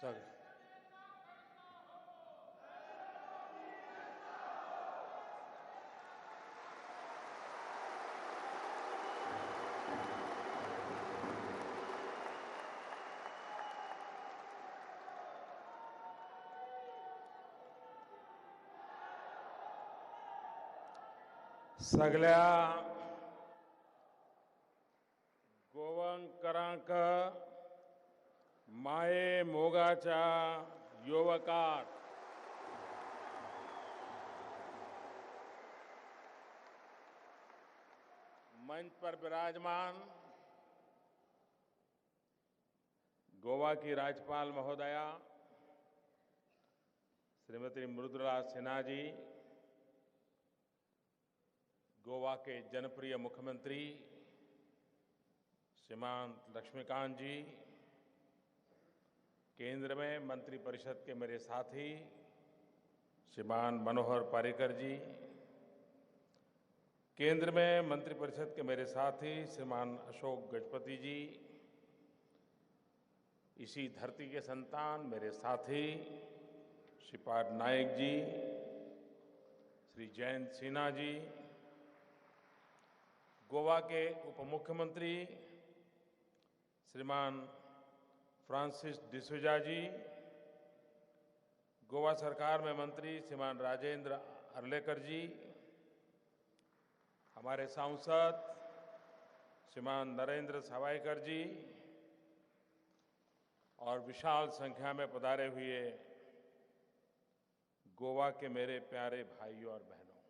सग सगळ्या गोवंकारांक माये मोगाच्या युवकात मंच पर विराजमान गोवा की राज्यपाल महोदया श्रीमती मृदुला सिन्हा जी, गोवा के जनप्रिय मुख्यमंत्री श्रीमान लक्ष्मीकांत जी, केंद्र में मंत्रिपरिषद के मेरे साथी श्रीमान मनोहर पर्रिकर जी, केंद्र में मंत्रिपरिषद के मेरे साथी श्रीमान अशोक गजपति जी, इसी धरती के संतान मेरे साथी श्रीपाद नायक जी, श्री जयंत सिन्हा जी, गोवा के उप मुख्यमंत्री श्रीमान फ्रांसिस डिसूजा जी, गोवा सरकार में मंत्री श्रीमान राजेंद्र अर्लेकर जी, हमारे सांसद श्रीमान नरेंद्र सावयकर जी और विशाल संख्या में पधारे हुए गोवा के मेरे प्यारे भाइयों और बहनों,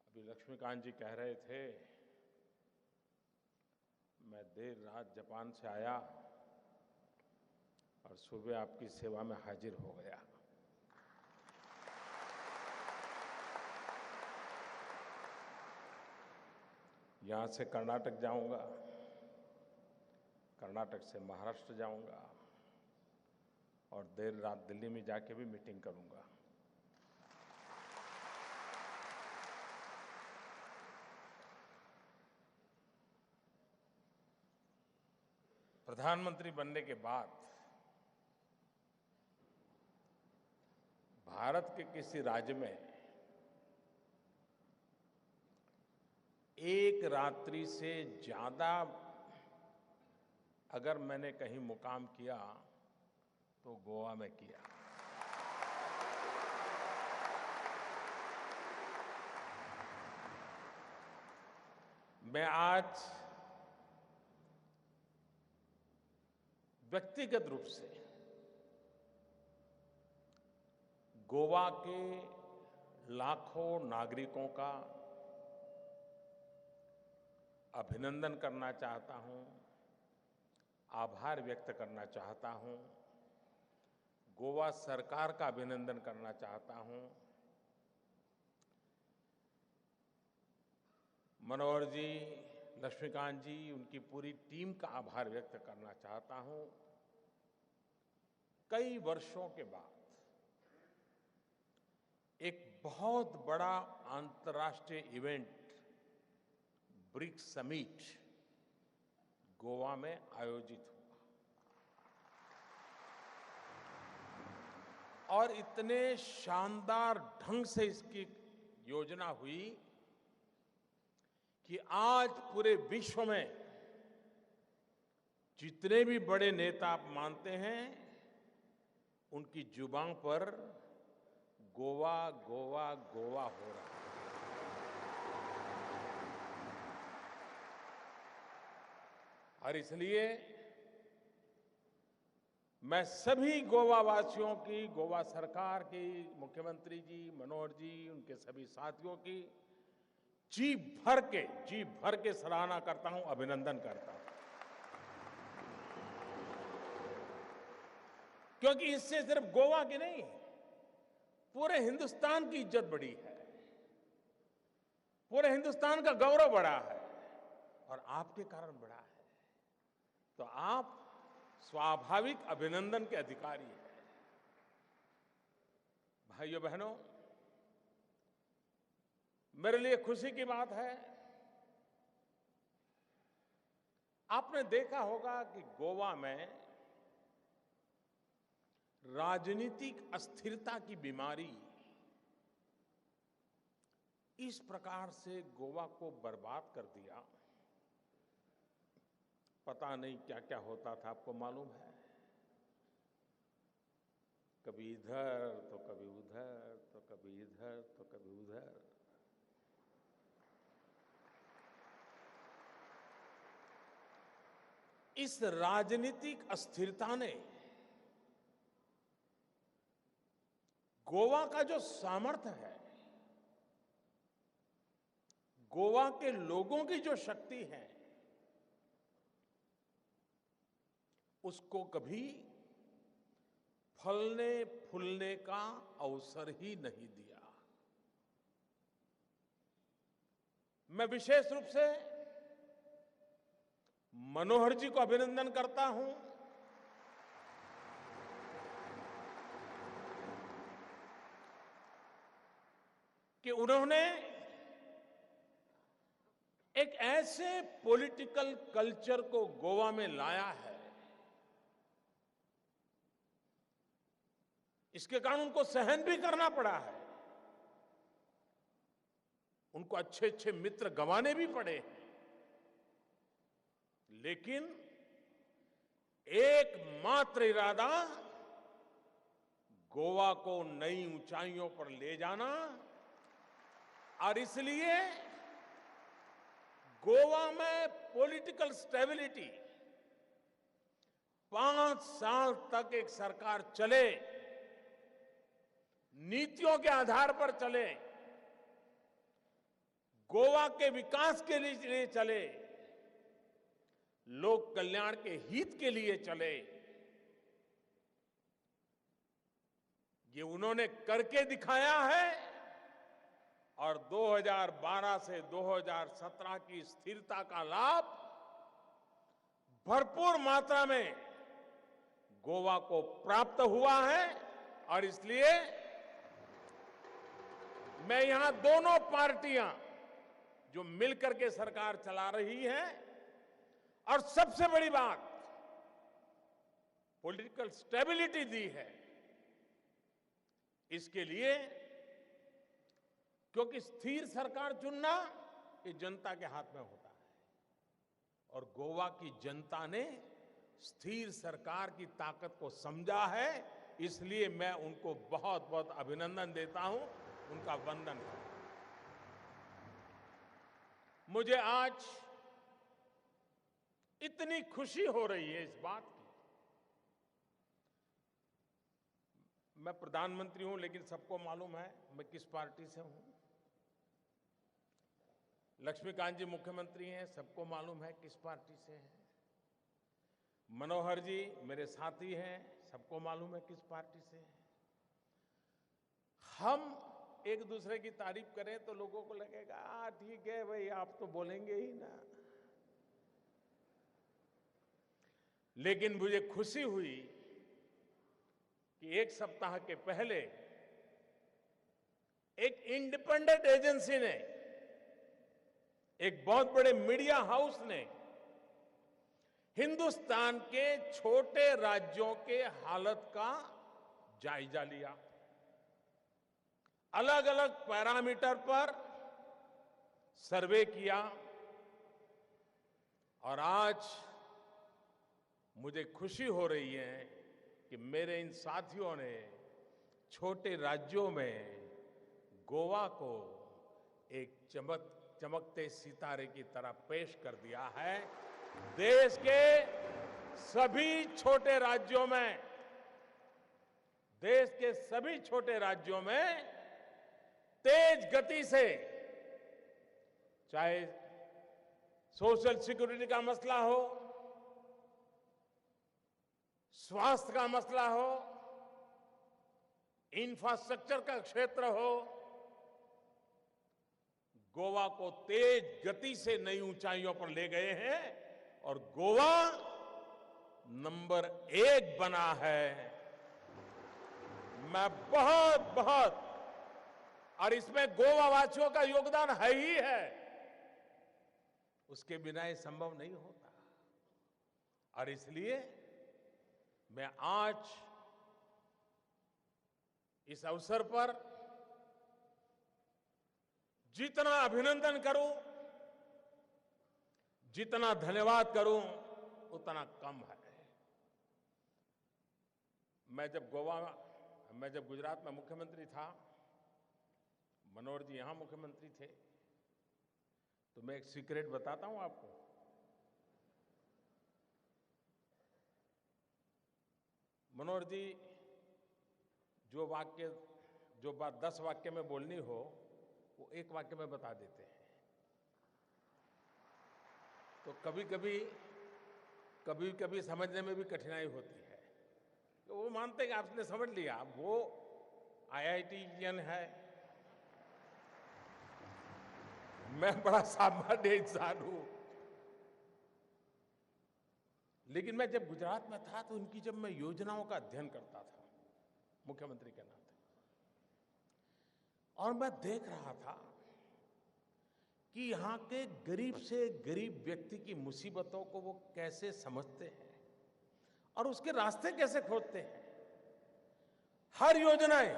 अभी लक्ष्मीकांत जी कह रहे थे, मैं देर रात जापान से आया और सुबह आपकी सेवा में हाजिर हो गया। यहाँ से कर्नाटक जाऊंगा, कर्नाटक से महाराष्ट्र जाऊंगा और देर रात दिल्ली में जाके भी मीटिंग करूंगा। प्रधानमंत्री बनने के बाद भारत के किसी राज्य में एक रात्रि से ज्यादा अगर मैंने कहीं मुकाम किया तो गोवा में किया। मैं आज व्यक्तिगत रूप से गोवा के लाखों नागरिकों का अभिनंदन करना चाहता हूं, आभार व्यक्त करना चाहता हूं, गोवा सरकार का अभिनंदन करना चाहता हूं, मनोहर जी, लक्ष्मीकांत जी, उनकी पूरी टीम का आभार व्यक्त करना चाहता हूं। कई वर्षों के बाद एक बहुत बड़ा अंतर्राष्ट्रीय इवेंट ब्रिक्स समिट गोवा में आयोजित हुआ और इतने शानदार ढंग से इसकी योजना हुई कि आज पूरे विश्व में जितने भी बड़े नेता आप मानते हैं, उनकी जुबान पर गोवा गोवा गोवा हो रहा है। और इसलिए मैं सभी गोवा वासियों की, गोवा सरकार की, मुख्यमंत्री जी, मनोहर जी, उनके सभी साथियों की जी भर के सराहना करता हूं, अभिनंदन करता हूं, क्योंकि इससे सिर्फ गोवा की नहीं, पूरे हिंदुस्तान की इज्जत बढ़ी है, पूरे हिंदुस्तान का गौरव बढ़ा है और आपके कारण बढ़ा है। तो आप स्वाभाविक अभिनंदन के अधिकारी हैं। भाइयों बहनों, मेरे लिए खुशी की बात है, आपने देखा होगा कि गोवा में राजनीतिक अस्थिरता की बीमारी इस प्रकार से गोवा को बर्बाद कर दिया। पता नहीं क्या क्या होता था, आपको मालूम है। कभी इधर तो कभी उधर, तो कभी इधर तो कभी उधर। इस राजनीतिक अस्थिरता ने गोवा का जो सामर्थ्य है, गोवा के लोगों की जो शक्ति है, उसको कभी फलने फूलने का अवसर ही नहीं दिया। मैं विशेष रूप से मनोहर जी को अभिनंदन करता हूं कि उन्होंने एक ऐसे पॉलिटिकल कल्चर को गोवा में लाया है, इसके कारण उनको सहन भी करना पड़ा है, उनको अच्छे अच्छे मित्र गंवाने भी पड़े हैं, लेकिन एकमात्र इरादा गोवा को नई ऊंचाइयों पर ले जाना। और इसलिए गोवा में पॉलिटिकल स्टेबिलिटी 5 साल तक एक सरकार चले, नीतियों के आधार पर चले, गोवा के विकास के लिए चले, लोक कल्याण के हित के लिए चले, ये उन्होंने करके दिखाया है। और 2012 से 2017 की स्थिरता का लाभ भरपूर मात्रा में गोवा को प्राप्त हुआ है। और इसलिए मैं यहां दोनों पार्टियां जो मिलकर के सरकार चला रही है, और सबसे बड़ी बात पॉलिटिकल स्टेबिलिटी दी है, इसके लिए, क्योंकि स्थिर सरकार चुनना ये जनता के हाथ में होता है, और गोवा की जनता ने स्थिर सरकार की ताकत को समझा है। इसलिए मैं उनको बहुत बहुत अभिनंदन देता हूं, उनका वंदन करता हूं। मुझे आज इतनी खुशी हो रही है इस बात की, मैं प्रधानमंत्री हूं, लेकिन सबको मालूम है मैं किस पार्टी से हूं। लक्ष्मीकांत जी मुख्यमंत्री हैं, सबको मालूम है किस पार्टी से हैं। मनोहर जी मेरे साथी हैं, सबको मालूम है किस पार्टी से हैं। हम एक दूसरे की तारीफ करें तो लोगों को लगेगा ठीक है भाई, आप तो बोलेंगे ही ना। लेकिन मुझे खुशी हुई कि एक सप्ताह के पहले एक इंडिपेंडेंट एजेंसी ने, एक बहुत बड़े मीडिया हाउस ने हिंदुस्तान के छोटे राज्यों के हालत का जायजा लिया, अलग अलग पैरामीटर पर सर्वे किया, और आज मुझे खुशी हो रही है कि मेरे इन साथियों ने छोटे राज्यों में गोवा को एक चमकते सितारे की तरह पेश कर दिया है। देश के सभी छोटे राज्यों में, देश के सभी छोटे राज्यों में तेज गति से, चाहे सोशल सिक्योरिटी का मसला हो, स्वास्थ्य का मसला हो, इंफ्रास्ट्रक्चर का क्षेत्र हो, गोवा को तेज गति से नई ऊंचाइयों पर ले गए हैं, और गोवा नंबर 1 बना है। मैं बहुत बहुत, और इसमें गोवा वासियों का योगदान है ही है, उसके बिना ये संभव नहीं होता। और इसलिए मैं आज इस अवसर पर जितना अभिनंदन करूं, जितना धन्यवाद करूं, उतना कम है। मैं जब गुजरात में मुख्यमंत्री था, मनोहर जी यहां मुख्यमंत्री थे, तो मैं एक सीक्रेट बताता हूं आपको। मनोहर जी जो बात 10 वाक्य में बोलनी हो, वो 1 वाक्य में बता देते हैं। तो कभी कभी समझने में भी कठिनाई होती है। तो वो मानते हैं कि आपने समझ लिया, वो IITian है, मैं बड़ा सामान्य इंसान हूं। लेकिन मैं जब गुजरात में था तो उनकी जब मैं योजनाओं का अध्ययन करता था मुख्यमंत्री के नाते, और मैं देख रहा था कि यहां के गरीब से गरीब व्यक्ति की मुसीबतों को वो कैसे समझते हैं और उसके रास्ते कैसे खोजते हैं। हर योजनाएं,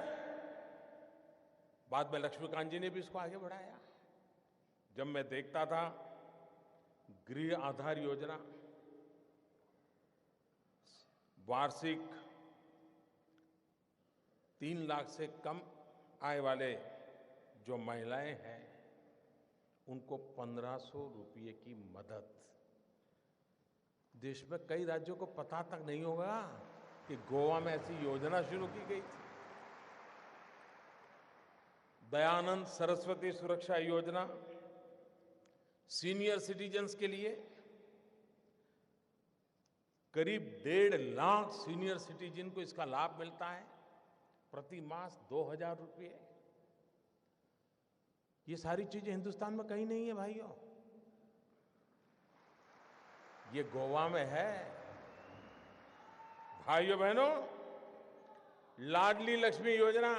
बाद में लक्ष्मीकांत जी ने भी इसको आगे बढ़ाया। जब मैं देखता था गृह आधार योजना, वार्षिक 3 लाख से कम आय वाले जो महिलाएं हैं, उनको 1500 रुपये की मदद। देश में कई राज्यों को पता तक नहीं होगा कि गोवा में ऐसी योजना शुरू की गई थी। दयानंद सरस्वती सुरक्षा योजना, सीनियर सिटीजन्स के लिए करीब 1.5 लाख सीनियर सिटीजन को इसका लाभ मिलता है, प्रति मास 2000 रुपये। ये सारी चीजें हिंदुस्तान में कहीं नहीं है भाइयों, ये गोवा में है। भाइयों बहनों, लाडली लक्ष्मी योजना,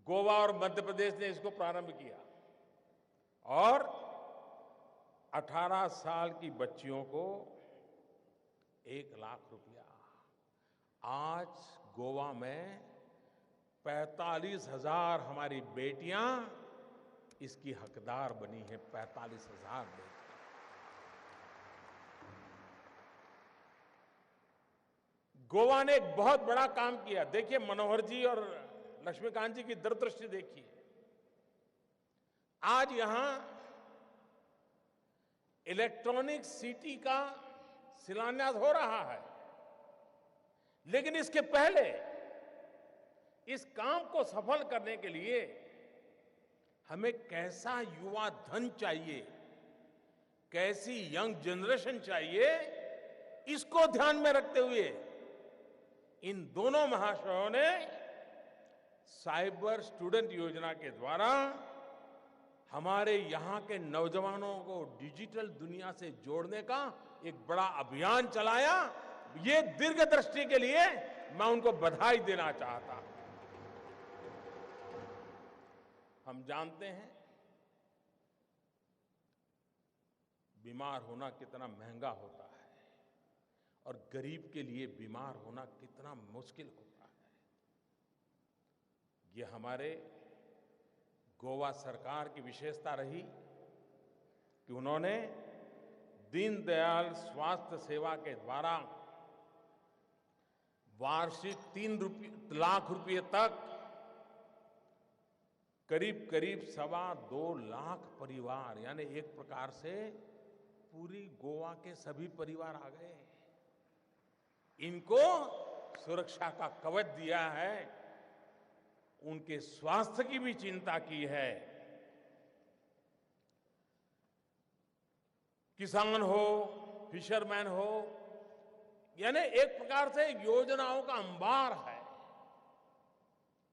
गोवा और मध्य प्रदेश ने इसको प्रारंभ किया और 18 साल की बच्चियों को 1 लाख रुपया। आज गोवा में 45,000 हमारी बेटियां इसकी हकदार बनी हैं। 45,000 बेटियां। गोवा ने एक बहुत बड़ा काम किया। देखिए, मनोहर जी और लक्ष्मीकांत जी की दूरदृष्टि देखिए। आज यहां इलेक्ट्रॉनिक सिटी का शिलान्यास हो रहा है, लेकिन इसके पहले इस काम को सफल करने के लिए हमें कैसा युवा धन चाहिए, कैसी यंग जनरेशन चाहिए, इसको ध्यान में रखते हुए इन दोनों महाशयों ने साइबर स्टूडेंट योजना के द्वारा हमारे यहां के नौजवानों को डिजिटल दुनिया से जोड़ने का एक बड़ा अभियान चलाया। ये दीर्घदृष्टि के लिए मैं उनको बधाई देना चाहता हूं। हम जानते हैं बीमार होना कितना महंगा होता है और गरीब के लिए बीमार होना कितना मुश्किल होता है। ये हमारे गोवा सरकार की विशेषता रही कि उन्होंने दीनदयाल स्वास्थ्य सेवा के द्वारा वार्षिक 3 लाख रुपये तक करीब करीब 2.25 लाख परिवार, यानी एक प्रकार से पूरी गोवा के सभी परिवार आ गए। इनको सुरक्षा का कवच दिया है, उनके स्वास्थ्य की भी चिंता की है। किसान हो, फिशरमैन हो, यानी एक प्रकार से योजनाओं का अंबार है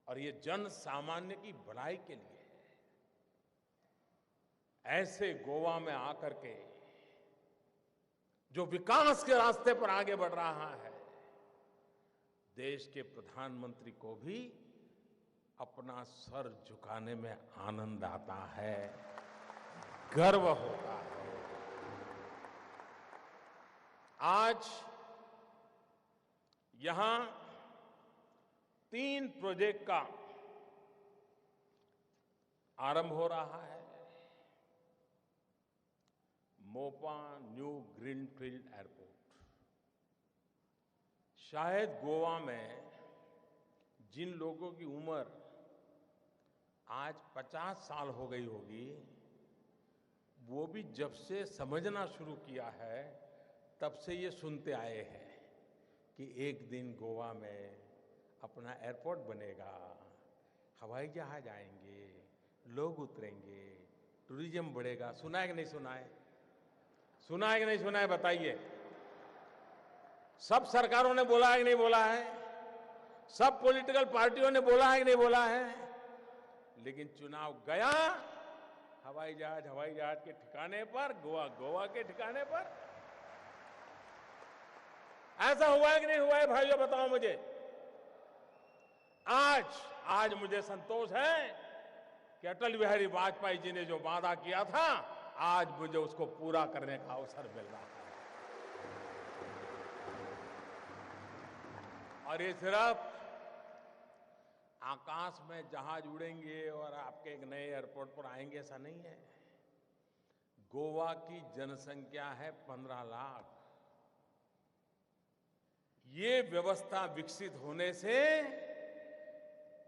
और ये जन सामान्य की भलाई के लिए है। ऐसे गोवा में आकर के जो विकास के रास्ते पर आगे बढ़ रहा है, देश के प्रधानमंत्री को भी अपना सर झुकाने में आनंद आता है, गर्व होता है। आज यहां 3 प्रोजेक्ट का आरंभ हो रहा है। Mopa new greenfield airport. शायद गोवा में जिन लोगों की उम्र आज 50 साल हो गई होगी, वो भी जब से समझना शुरू किया है तब से ये सुनते आए हैं कि एक दिन गोवा में अपना एयरपोर्ट बनेगा, हवाई जहाज आएंगे, लोग उतरेंगे, टूरिज्म बढ़ेगा। सुना है कि नहीं सुना है? सुना है कि नहीं सुना है? बताइए। सब सरकारों ने बोला है कि नहीं बोला है? सब पॉलिटिकल पार्टियों ने बोला है कि नहीं बोला है? लेकिन चुनाव गया, हवाई जहाज के ठिकाने पर, गोवा के ठिकाने पर। ऐसा हुआ है कि नहीं हुआ है भाइयों, बताओ मुझे। आज मुझे संतोष है कि अटल बिहारी वाजपेयी जी ने जो वादा किया था, आज मुझे उसको पूरा करने का अवसर मिल रहा है। और ये सिर्फ आकाश में जहाज उड़ेंगे और आपके एक नए एयरपोर्ट पर आएंगे, ऐसा नहीं है। गोवा की जनसंख्या है 15 लाख। ये व्यवस्था विकसित होने से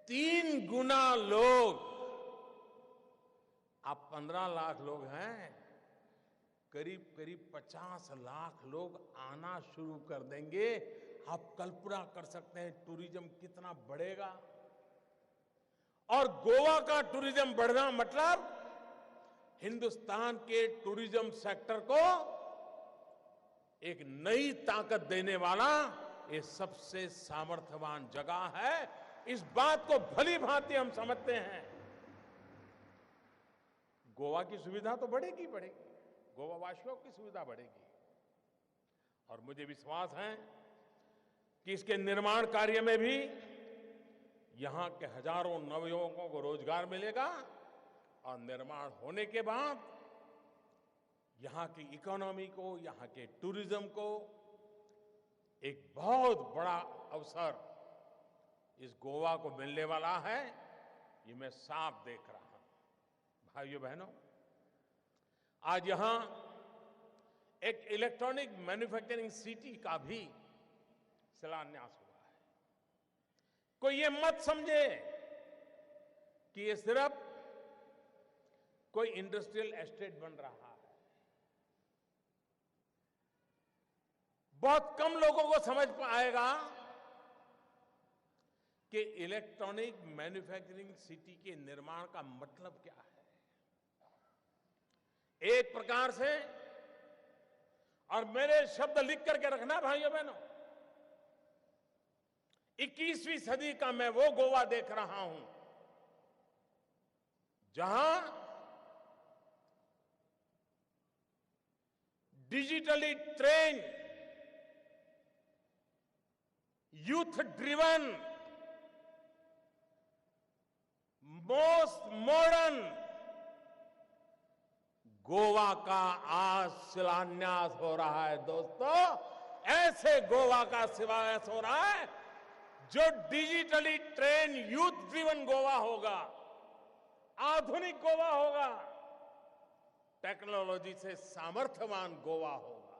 3 गुना लोग, आप 15 लाख लोग हैं, करीब करीब 50 लाख लोग आना शुरू कर देंगे। आप कल्पना कर सकते हैं टूरिज्म कितना बढ़ेगा। और गोवा का टूरिज्म बढ़ना मतलब हिंदुस्तान के टूरिज्म सेक्टर को एक नई ताकत देने वाला ये सबसे सामर्थ्यवान जगह है। इस बात को भली भांति हम समझते हैं। गोवा की सुविधा तो बढ़ेगी, गोवा वासियों की सुविधा बढ़ेगी। और मुझे विश्वास है कि इसके निर्माण कार्य में भी यहां के हजारों नवयुवकों को रोजगार मिलेगा। और निर्माण होने के बाद यहां की इकोनॉमी को, यहां के टूरिज्म को एक बहुत बड़ा अवसर इस गोवा को मिलने वाला है, ये मैं साफ देख रहा हूं। भाइयों बहनों, आज यहां एक इलेक्ट्रॉनिक मैन्युफैक्चरिंग सिटी का भी शिलान्यास हुआ है। कोई ये मत समझे कि ये सिर्फ कोई इंडस्ट्रियल एस्टेट बन रहा है। बहुत कम लोगों को समझ आएगा कि इलेक्ट्रॉनिक मैन्युफैक्चरिंग सिटी के निर्माण का मतलब क्या है। एक प्रकार से, और मेरे शब्द लिख करके रखना भाइयों बहनों, 21वीं सदी का मैं वो गोवा देख रहा हूं जहां digitally train, youth driven, most modern Goa का आज शिलान्यास हो रहा है। दोस्तों, ऐसे गोवा का शिलान्यास हो रहा है जो digitally train, youth driven Goa होगा, आधुनिक गोवा होगा, टेक्नोलॉजी से सामर्थ्यवान गोवा होगा।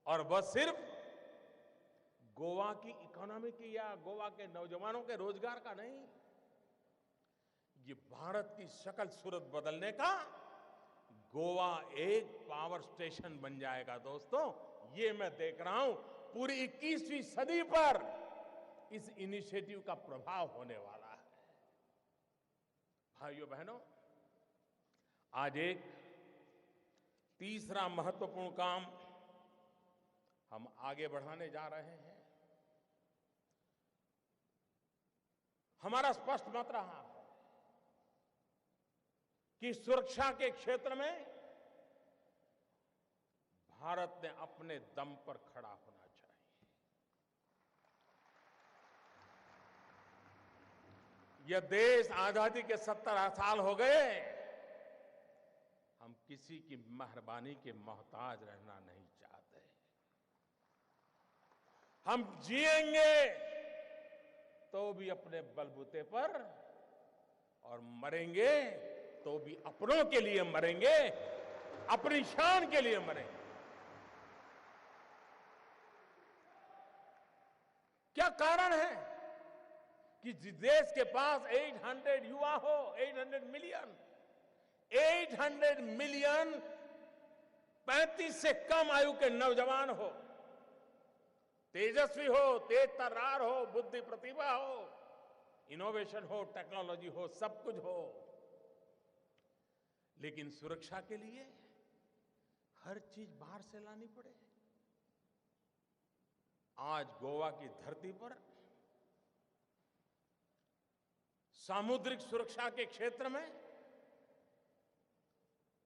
और वह सिर्फ गोवा की इकोनॉमी की या गोवा के नौजवानों के रोजगार का नहीं, ये भारत की शक्ल सूरत बदलने का गोवा एक पावर स्टेशन बन जाएगा। दोस्तों, ये मैं देख रहा हूं पूरी 21वीं सदी पर इस इनिशिएटिव का प्रभाव होने वाला है। भाइयों बहनों, आज एक तीसरा महत्वपूर्ण काम हम आगे बढ़ाने जा रहे हैं। हमारा स्पष्ट मत रहा है कि सुरक्षा के क्षेत्र में भारत ने अपने दम पर खड़ा होना चाहिए। यह देश आजादी के 70 साल हो गए, हम किसी की मेहरबानी के मोहताज रहना नहीं चाहते। हम जिएंगे तो भी अपने बलबूते पर और मरेंगे तो भी अपनों के लिए मरेंगे, अपनी शान के लिए मरेंगे। क्या कारण है कि जिस देश के पास 800 युवा हो, 800 मिलियन 35 से कम आयु के नौजवान हो, तेजस्वी हो, तेज तर्रार हो, बुद्धि प्रतिभा हो, इनोवेशन हो, टेक्नोलॉजी हो, सब कुछ हो, लेकिन सुरक्षा के लिए हर चीज बाहर से लानी पड़े। आज गोवा की धरती पर सामुद्रिक सुरक्षा के क्षेत्र में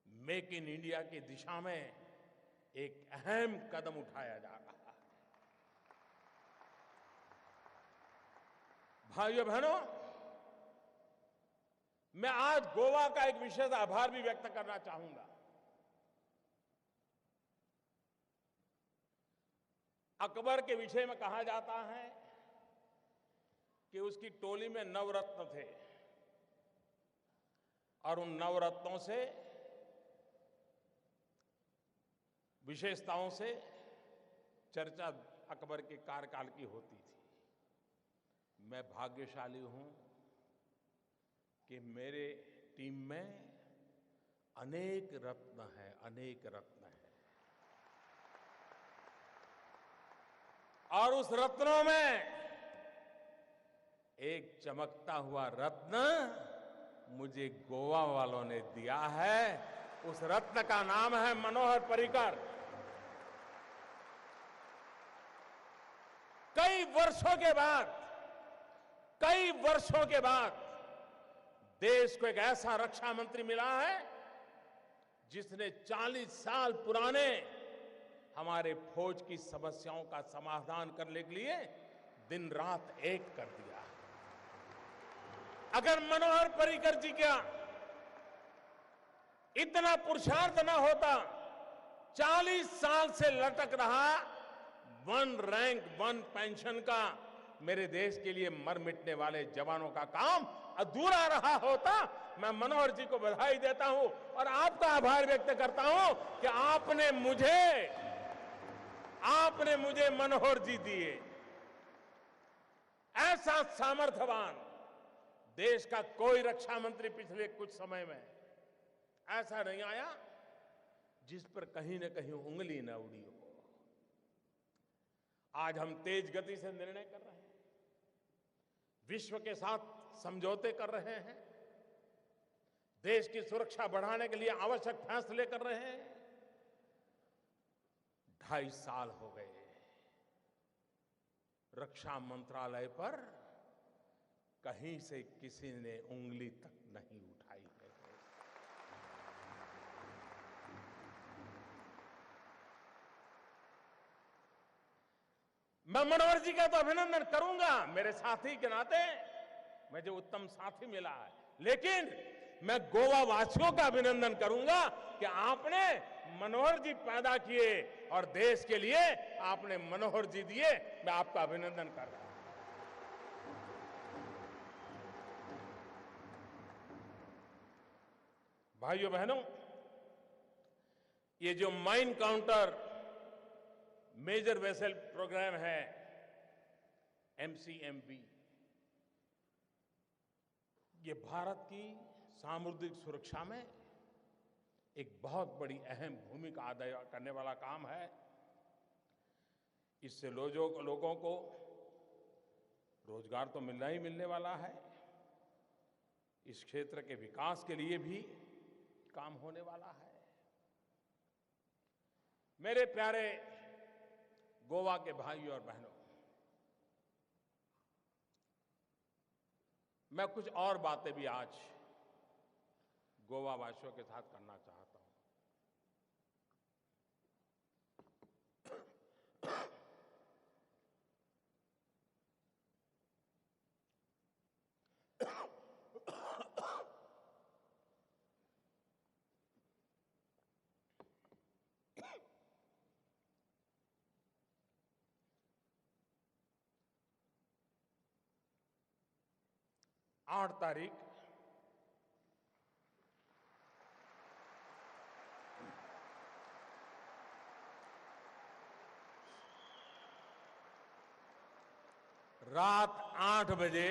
मेक इन इंडिया की दिशा में एक अहम कदम उठाया जा रहा है। भाइयों बहनों, मैं आज गोवा का एक विशेष आभार भी व्यक्त करना चाहूंगा। अकबर के विषय में कहा जाता है कि उसकी टोली में नवरत्न थे और उन नवरत्नों से, विशेषताओं से चर्चा अकबर के कार्यकाल की होती थी। मैं भाग्यशाली हूं कि मेरे टीम में अनेक रत्न हैं, अनेक रत्न हैं। और उस रत्नों में एक चमकता हुआ रत्न मुझे गोवा वालों ने दिया है। उस रत्न का नाम है मनोहर पर्रिकर। कई वर्षों के बाद देश को एक ऐसा रक्षा मंत्री मिला है जिसने 40 साल पुराने हमारे फौज की समस्याओं का समाधान करने के लिए दिन रात एक कर दिया। अगर मनोहर पर्रिकर जी का इतना पुरुषार्थ न होता, 40 साल से लटक रहा वन रैंक वन पेंशन का मेरे देश के लिए मर मिटने वाले जवानों का काम अधूरा रहा होता। मैं मनोहर जी को बधाई देता हूं और आपका आभार व्यक्त करता हूं कि आपने मुझे मनोहर जी दिए। ऐसा सामर्थ्यवान देश का कोई रक्षा मंत्री पिछले कुछ समय में ऐसा नहीं आया जिस पर कहीं न कहीं उंगली न उड़ी हो। आज हम तेज गति से निर्णय कर रहे हैं, विश्व के साथ समझौते कर रहे हैं, देश की सुरक्षा बढ़ाने के लिए आवश्यक फैसले कर रहे हैं। 2.5 साल हो गए, रक्षा मंत्रालय पर कहीं से किसी ने उंगली तक नहीं उठाई है। मैं मनोहर जी का तो अभिनंदन करूंगा, मेरे साथी के नाते मुझे उत्तम साथी मिला है, लेकिन मैं गोवा वासियों का अभिनंदन करूंगा कि आपने मनोहर जी पैदा किए और देश के लिए आपने मनोहर जी दिए। मैं आपका अभिनंदन कर रहा हूं। भाइयों बहनों, ये जो mine counter measure vessel program है, MCMP, ये भारत की सामुद्रिक सुरक्षा में एक बहुत बड़ी अहम भूमिका अदा करने वाला काम है। इससे लोगों को रोजगार तो मिलना ही मिलने वाला है, इस क्षेत्र के विकास के लिए भी काम होने वाला है। मेरे प्यारे गोवा के भाइयों और बहनों, मैं कुछ और बातें भी आज गोवा वासियों के साथ करना चाहता हूं। 8 तारीख रात 8 बजे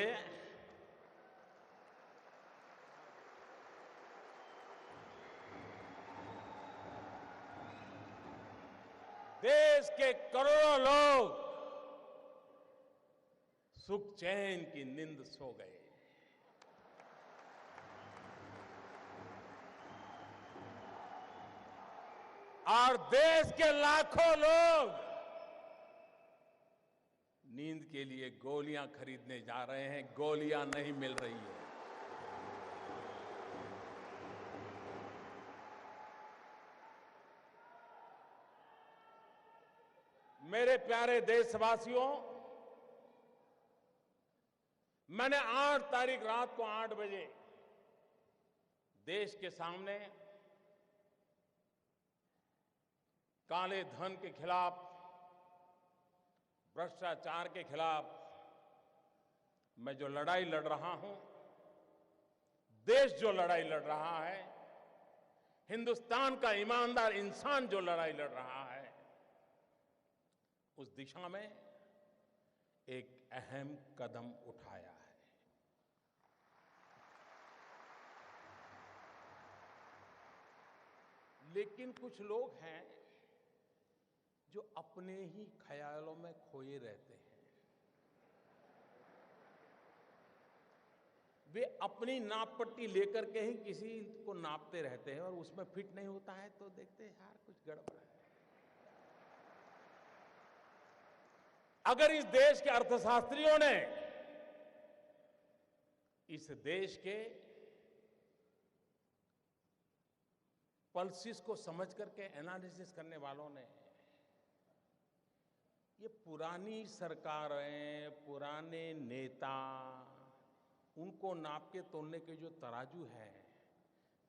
देश के करोड़ों लोग सुख चैन की नींद सो गए। और देश के लाखों लोग नींद के लिए गोलियां खरीदने जा रहे हैं, गोलियां नहीं मिल रही है। मेरे प्यारे देशवासियों, मैंने 8 तारीख रात को 8 बजे देश के सामने काले धन के खिलाफ, भ्रष्टाचार के खिलाफ मैं जो लड़ाई लड़ रहा हूं, देश जो लड़ाई लड़ रहा है, हिंदुस्तान का ईमानदार इंसान जो लड़ाई लड़ रहा है, उस दिशा में एक अहम कदम उठाया है। लेकिन कुछ लोग हैं जो अपने ही ख्यालों में खोए रहते हैं। वे अपनी नाप पट्टी लेकर के ही किसी को नापते रहते हैं और उसमें फिट नहीं होता है तो देखते हैं यार कुछ गड़बड़ है। अगर इस देश के अर्थशास्त्रियों ने, इस देश के पल्सिस को समझ करके एनालिसिस करने वालों ने, ये पुरानी सरकारें, पुराने नेता, उनको नाप के तोलने के जो तराजू है,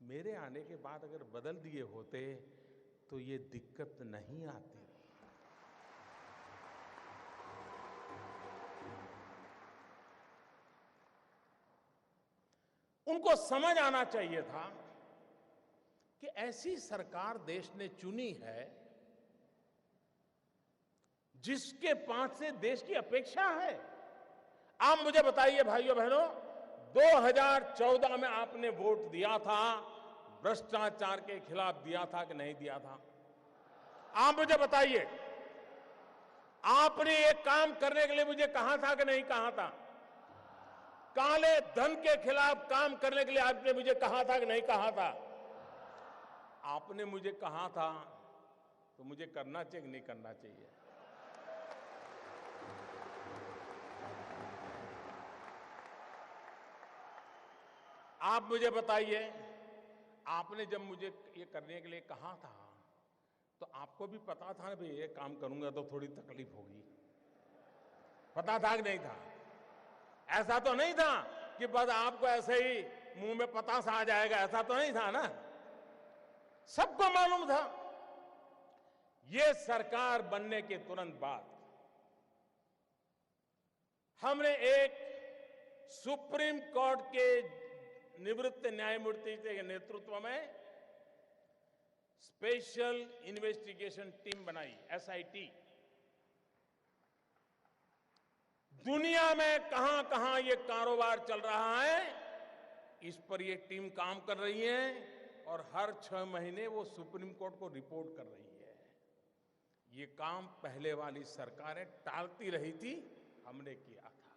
मेरे आने के बाद अगर बदल दिए होते तो ये दिक्कत नहीं आती। उनको समझ आना चाहिए था कि ऐसी सरकार देश ने चुनी है जिसके पास से देश की अपेक्षा है। आप मुझे बताइए भाइयों बहनों, 2014 में आपने वोट दिया था, भ्रष्टाचार के खिलाफ दिया था कि नहीं दिया था? आप मुझे बताइए, आपने एक काम करने के लिए मुझे कहा था कि नहीं कहा था? काले धन के खिलाफ काम करने के लिए आपने मुझे कहा था कि नहीं कहा था? आपने मुझे कहा था तो मुझे करना चाहिए कि नहीं करना चाहिए? आप मुझे बताइए, आपने जब मुझे ये करने के लिए कहा था तो आपको भी पता था भी ये काम करूंगा तो थोड़ी तकलीफ होगी, पता था कि नहीं था? ऐसा तो नहीं था कि बस आपको ऐसे ही मुंह में पतासा आ जाएगा, ऐसा तो नहीं था ना? सबको मालूम था। ये सरकार बनने के तुरंत बाद हमने एक सुप्रीम कोर्ट के निवृत्त न्यायमूर्ति के नेतृत्व में स्पेशल इन्वेस्टिगेशन टीम बनाई, एसआईटी। दुनिया में कहां कहां ये कारोबार चल रहा है, इस पर ये टीम काम कर रही है और हर 6 महीने वो सुप्रीम कोर्ट को रिपोर्ट कर रही है। ये काम पहले वाली सरकारें टालती रही थी, हमने किया था।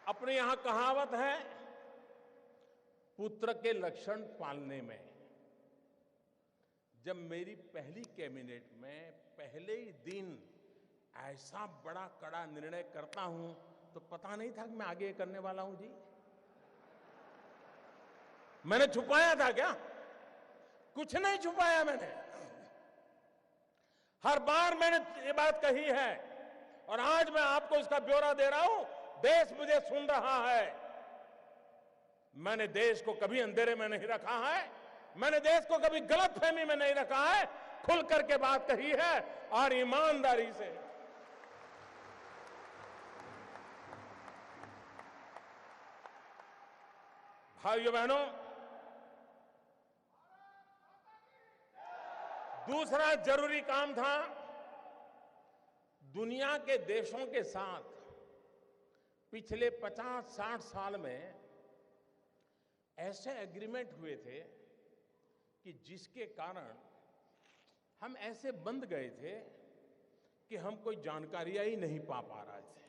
अपने यहां कहावत है, पुत्र के लक्षण पालने में। जब मेरी पहली कैबिनेट में पहले ही दिन ऐसा बड़ा कड़ा निर्णय करता हूं तो पता नहीं था कि मैं आगे करने वाला हूं जी। मैंने छुपाया था क्या? कुछ नहीं छुपाया मैंने। हर बार मैंने ये बात कही है और आज मैं आपको इसका ब्यौरा दे रहा हूं। देश मुझे सुन रहा है। मैंने देश को कभी अंधेरे में नहीं रखा है, मैंने देश को कभी गलतफहमी में नहीं रखा है, खुल करके बात कही है और ईमानदारी से। भाइयों बहनों, दूसरा जरूरी काम था दुनिया के देशों के साथ पिछले 50-60 साल में ऐसे एग्रीमेंट हुए थे कि जिसके कारण हम ऐसे बंद गए थे कि हम कोई जानकारियां ही नहीं पा रहे थे।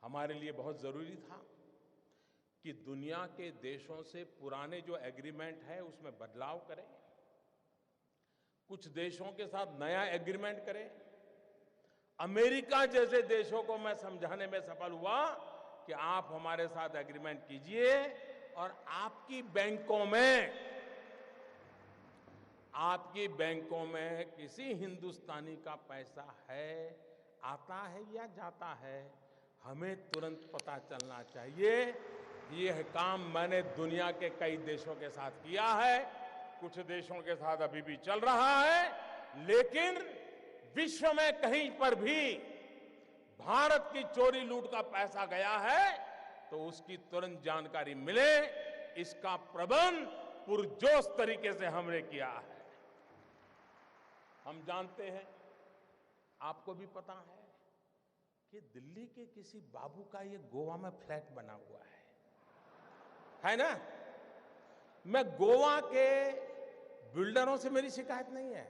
हमारे लिए बहुत जरूरी था कि दुनिया के देशों से पुराने जो एग्रीमेंट है उसमें बदलाव करें, कुछ देशों के साथ नया एग्रीमेंट करें। अमेरिका जैसे देशों को मैं समझाने में सफल हुआ कि आप हमारे साथ एग्रीमेंट कीजिए और आपकी बैंकों में किसी हिंदुस्तानी का पैसा है, आता है या जाता है, हमें तुरंत पता चलना चाहिए। यह काम मैंने दुनिया के कई देशों के साथ किया है, कुछ देशों के साथ अभी भी चल रहा है, लेकिन विश्व में कहीं पर भी भारत की चोरी लूट का पैसा गया है तो उसकी तुरंत जानकारी मिले, इसका प्रबंध पुरजोश तरीके से हमने किया है। हम जानते हैं, आपको भी पता है कि दिल्ली के किसी बाबू का ये गोवा में फ्लैट बना हुआ है ना? मैं गोवा के बिल्डरों से मेरी शिकायत नहीं है,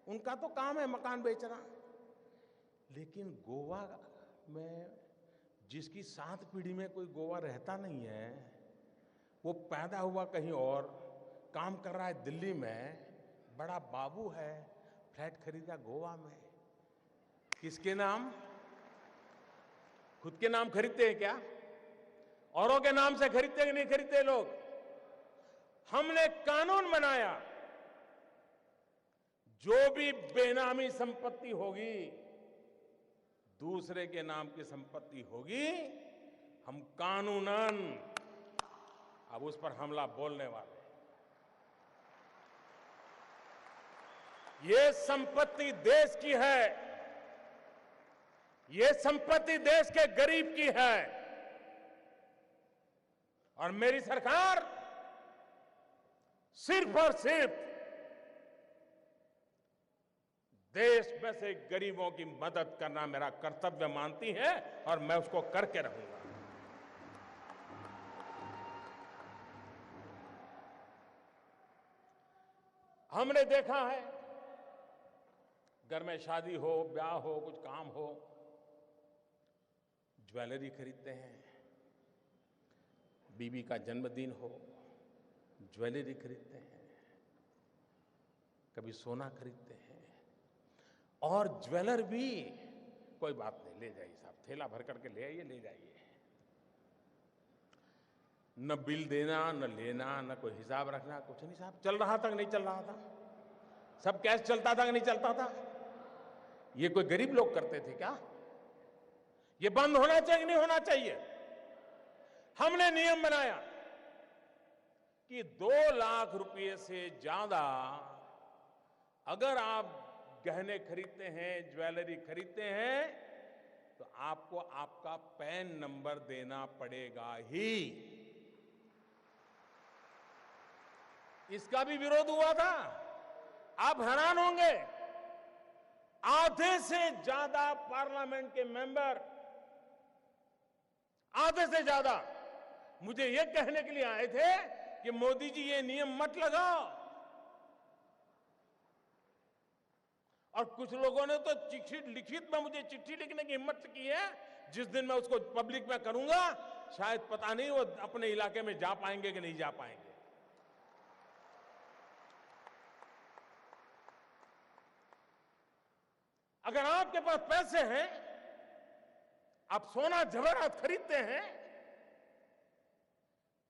उनका तो काम है मकान बेचना, लेकिन गोवा में जिसकी 7 पीढ़ी में कोई गोवा रहता नहीं है, वो पैदा हुआ कहीं और, काम कर रहा है दिल्ली में, बड़ा बाबू है, फ्लैट खरीदा गोवा में। किसके नाम? खुद के नाम खरीदते हैं क्या? औरों के नाम से खरीदते कि नहीं खरीदते लोग? हमने कानून बनाया, जो भी बेनामी संपत्ति होगी, दूसरे के नाम की संपत्ति होगी, हम कानूनन अब उस पर हमला बोलने वाले। ये संपत्ति देश की है, ये संपत्ति देश के गरीब की है, और मेरी सरकार सिर्फ और सिर्फ देश में से गरीबों की मदद करना मेरा कर्तव्य मानती है और मैं उसको करके रहूंगा। हमने देखा है, घर में शादी हो, ब्याह हो, कुछ काम हो, ज्वेलरी खरीदते हैं, बीवी का जन्मदिन हो, ज्वेलरी खरीदते हैं, कभी सोना खरीदते हैं, और ज्वेलर भी कोई बात नहीं, ले जाइए साहब, थैला भर करके ले आइए, ले जाइए, न बिल देना, न लेना, न कोई हिसाब रखना, कुछ नहीं साहब। चल रहा था कि नहीं चल रहा था? सब कैश चलता था कि नहीं चलता था? ये कोई गरीब लोग करते थे क्या? ये बंद होना चाहिए कि नहीं होना चाहिए? हमने नियम बनाया कि 2 लाख रुपए से ज्यादा अगर आप गहने खरीदते हैं, ज्वेलरी खरीदते हैं, तो आपको आपका पैन नंबर देना पड़ेगा ही। इसका भी विरोध हुआ था। आप हैरान होंगे, आधे से ज्यादा पार्लियामेंट के मेंबर, आधे से ज्यादा मुझे यह कहने के लिए आए थे कि मोदी जी ये नियम मत लगाओ, और कुछ लोगों ने तो लिखित में मुझे चिट्ठी लिखने की हिम्मत की है। जिस दिन मैं उसको पब्लिक में करूंगा, शायद पता नहीं वो अपने इलाके में जा पाएंगे कि नहीं जा पाएंगे। अगर आपके पास पैसे हैं, आप सोना जवाहरात खरीदते हैं,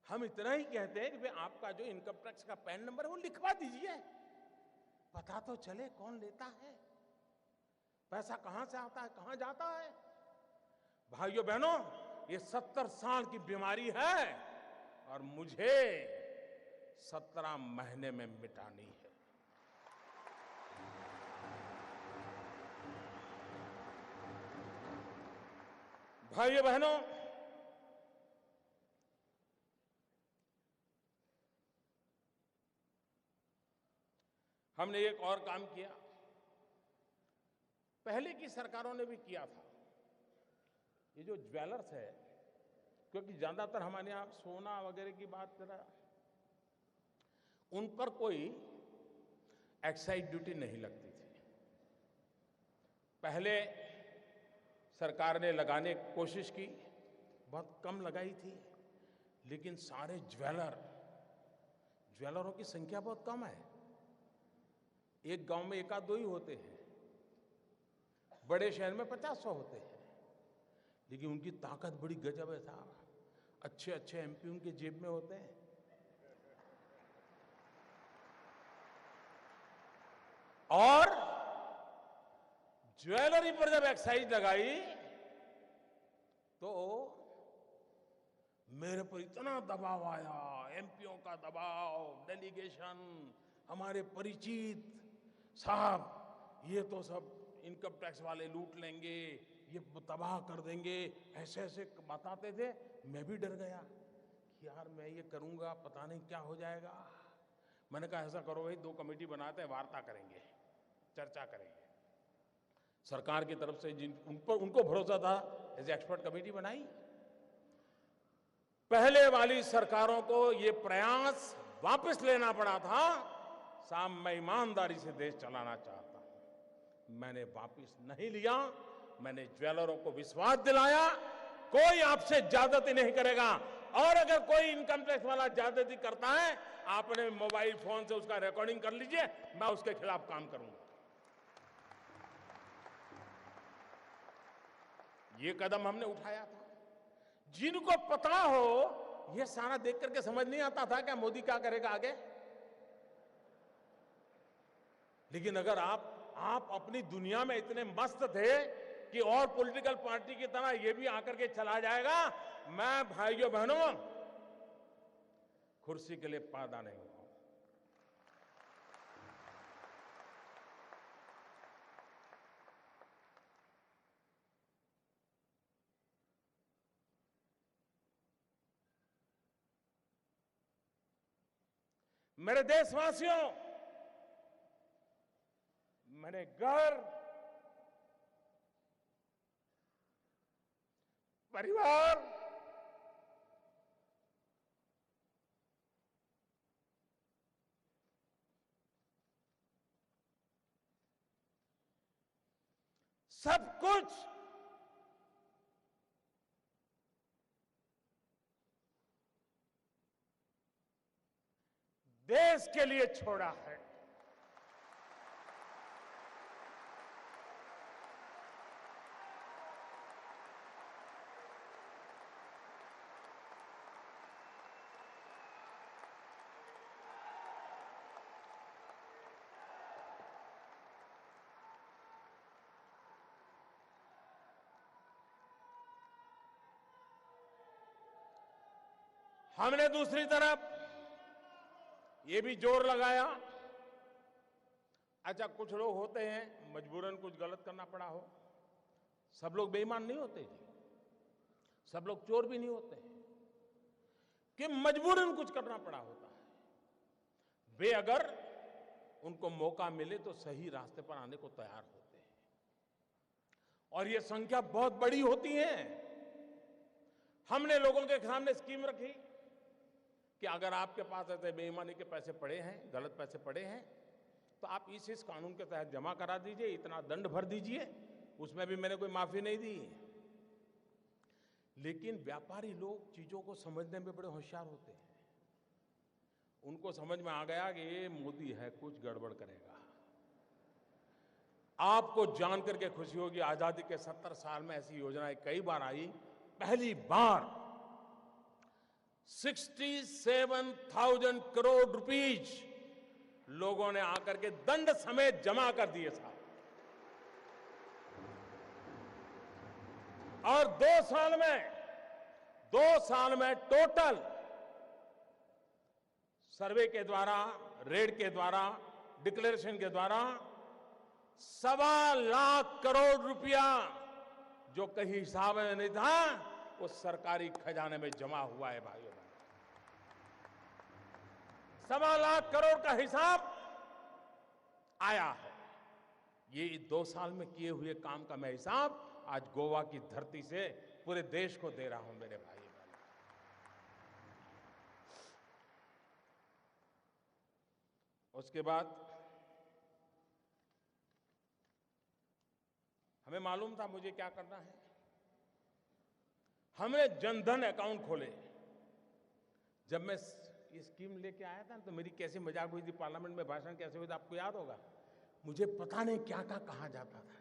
हम इतना ही कहते हैं कि भाई आपका जो इनकम टैक्स का पैन नंबर है वो लिखवा दीजिए, पता तो चले कौन लेता है, पैसा कहां से आता है, कहां जाता है। भाइयों बहनों, ये 70 साल की बीमारी है और मुझे 17 महीने में मिटानी है। भाइयों बहनों, हमने एक और काम किया, पहले की सरकारों ने भी किया था। ये जो ज्वेलर्स है, क्योंकि ज्यादातर हमारे यहाँ सोना वगैरह की बात करा, उन पर कोई एक्साइज ड्यूटी नहीं लगती थी। पहले सरकार ने लगाने की कोशिश की, बहुत कम लगाई थी, लेकिन सारे ज्वेलरों की संख्या बहुत कम है। एक गांव में एक आध दो ही होते हैं, बड़े शहर में 50-100 होते हैं, लेकिन उनकी ताकत बड़ी गजब है साहब। अच्छे अच्छे एमपी उनके जेब में होते हैं। और ज्वेलरी पर जब एक्साइज लगाई तो मेरे पर इतना दबाव आया, एमपीओ का दबाव, डेलीगेशन, हमारे परिचित, साहब ये तो सब इनकम टैक्स वाले लूट लेंगे, ये तबाह कर देंगे, ऐसे ऐसे बताते थे। मैं भी डर गया कि यार मैं ये करूंगा पता नहीं क्या हो जाएगा। मैंने कहा ऐसा करो भाई, 2 कमेटी बनाते हैं, वार्ता करेंगे, चर्चा करेंगे। सरकार की तरफ से उनको भरोसा था, ऐसे एक्सपर्ट कमेटी बनाई। पहले वाली सरकारों को ये प्रयास वापस लेना पड़ा था। साहब मैं ईमानदारी से देश चलाना चाहता हूं, मैंने वापस नहीं लिया। मैंने ज्वेलरों को विश्वास दिलाया, कोई आपसे ज्यादती नहीं करेगा, और अगर कोई इनकम टैक्स वाला ज्यादती करता है, आपने मोबाइल फोन से उसका रिकॉर्डिंग कर लीजिए, मैं उसके खिलाफ काम करूंगा। ये कदम हमने उठाया था। जिनको पता हो, यह सारा देख करके समझ नहीं आता था क्या मोदी क्या करेगा आगे। लेकिन अगर आप अपनी दुनिया में इतने मस्त थे कि और पॉलिटिकल पार्टी की तरह ये भी आकर के चला जाएगा, मैं भाइयों बहनों कुर्सी के लिए पैदा नहीं हुआ। मेरे देशवासियों, मैंने घर, परिवार, सब कुछ देश के लिए छोड़ा है। हमने दूसरी तरफ ये भी जोर लगाया, अच्छा कुछ लोग होते हैं मजबूरन कुछ गलत करना पड़ा हो, सब लोग बेईमान नहीं होते जी, सब लोग चोर भी नहीं होते, कि मजबूरन कुछ करना पड़ा होता है। वे अगर उनको मौका मिले तो सही रास्ते पर आने को तैयार होते हैं, और ये संख्या बहुत बड़ी होती है। हमने लोगों के सामने स्कीम रखी कि अगर आपके पास ऐसे बेईमानी के पैसे पड़े हैं, गलत पैसे पड़े हैं, तो आप इस कानून के तहत जमा करा दीजिए, इतना दंड भर दीजिए। उसमें भी मैंने कोई माफी नहीं दी। लेकिन व्यापारी लोग चीजों को समझने में बड़े होशियार होते हैं। उनको समझ में आ गया कि ये मोदी है, कुछ गड़बड़ करेगा। आपको जानकर के खुशी होगी, आजादी के 70 साल में ऐसी योजनाएं कई बार आई, पहली बार 67,000 करोड़ रुपीज लोगों ने आकर के दंड समेत जमा कर दिए साहब। और 2 साल में टोटल सर्वे के द्वारा, रेड के द्वारा, डिक्लेरेशन के द्वारा 1.25 लाख करोड़ रुपया जो कहीं हिसाब में नहीं था, वो सरकारी खजाने में जमा हुआ है भाइयों। 1.25 लाख करोड़ का हिसाब आया है। ये 2 साल में किए हुए काम का मैं हिसाब आज गोवा की धरती से पूरे देश को दे रहा हूं मेरे भाई बहन। उसके बाद हमें मालूम था मुझे क्या करना है। हमने जनधन अकाउंट खोले। जब मैं ये स्कीम लेके आया था तो मेरी कैसी मजाक हुई थी, पार्लियामेंट में भाषण कैसे हुआ था आपको याद होगा। मुझे पता नहीं क्या क्या कहा जाता था।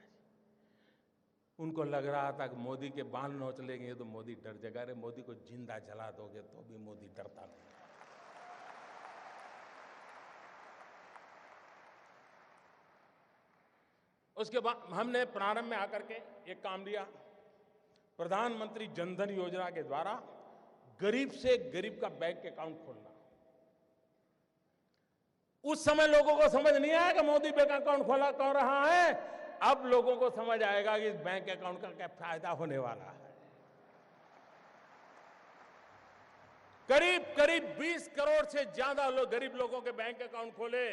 उनको लग रहा था कि मोदी के बाल नोच लेंगे तो मोदी डर जाएगा। अरे मोदी को जिंदा जला दोगे तो भी मोदी डरता नहीं। उसके बाद हमने प्रारंभ में आकर के एक काम लिया, प्रधानमंत्री जनधन योजना के द्वारा गरीब से गरीब का बैंक अकाउंट खोलना। उस समय लोगों को समझ नहीं आया कि मोदी बैंक अकाउंट खोला कर रहा है। अब लोगों को समझ आएगा कि इस बैंक अकाउंट का क्या फायदा होने वाला है। करीब करीब 20 करोड़ से ज्यादा लोग गरीब लोगों के बैंक अकाउंट खोले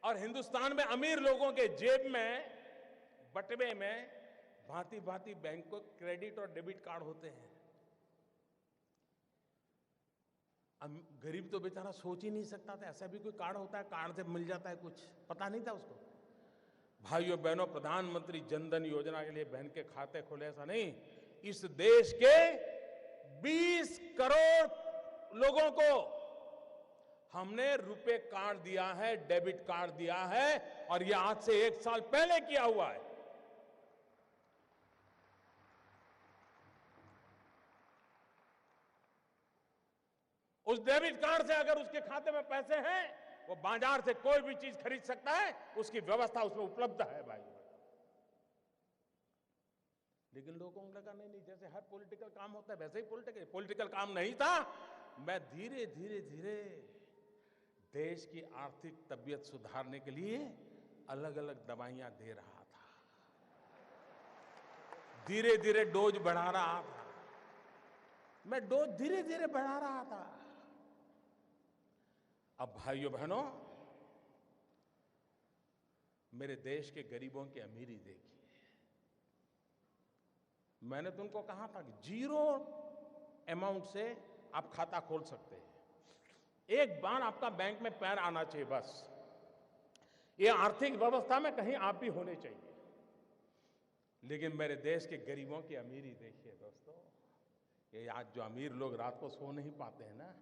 और हिंदुस्तान में अमीर लोगों के जेब में बटवे में भांति भांति बैंक को क्रेडिट और डेबिट कार्ड होते हैं। गरीब तो बेचारा सोच ही नहीं सकता था ऐसा भी कोई कार्ड होता है, कार्ड से मिल जाता है कुछ, पता नहीं था उसको। भाइयों बहनों, प्रधानमंत्री जनधन योजना के लिए बहन के खाते खोले ऐसा नहीं, इस देश के 20 करोड़ लोगों को हमने रुपए कार्ड दिया है, डेबिट कार्ड दिया है और यह आज से 1 साल पहले किया हुआ है। उस डेबिट कार्ड से अगर उसके खाते में पैसे हैं, वो बाजार से कोई भी चीज खरीद सकता है, उसकी व्यवस्था उसमें उपलब्ध है भाई। लेकिन लोगों को लगा नहीं, जैसे हर पॉलिटिकल काम होता है वैसे ही पॉलिटिकल काम नहीं था। मैं धीरे धीरे धीरे देश की आर्थिक तबीयत सुधारने के लिए अलग अलग दवाइयां दे रहा था, धीरे धीरे डोज बढ़ा रहा था। मैं डोज धीरे धीरे बढ़ा रहा था। अब भाइयों बहनों, मेरे देश के गरीबों की अमीरी देखिए। मैंने तुमको कहा था कि 0 अमाउंट से आप खाता खोल सकते हैं। एक बार आपका बैंक में पैर आना चाहिए बस। ये आर्थिक व्यवस्था में कहीं आप भी होने चाहिए। लेकिन मेरे देश के गरीबों की अमीरी देखिए दोस्तों। ये आज जो अमीर लोग रात को सो नहीं पाते हैं ना,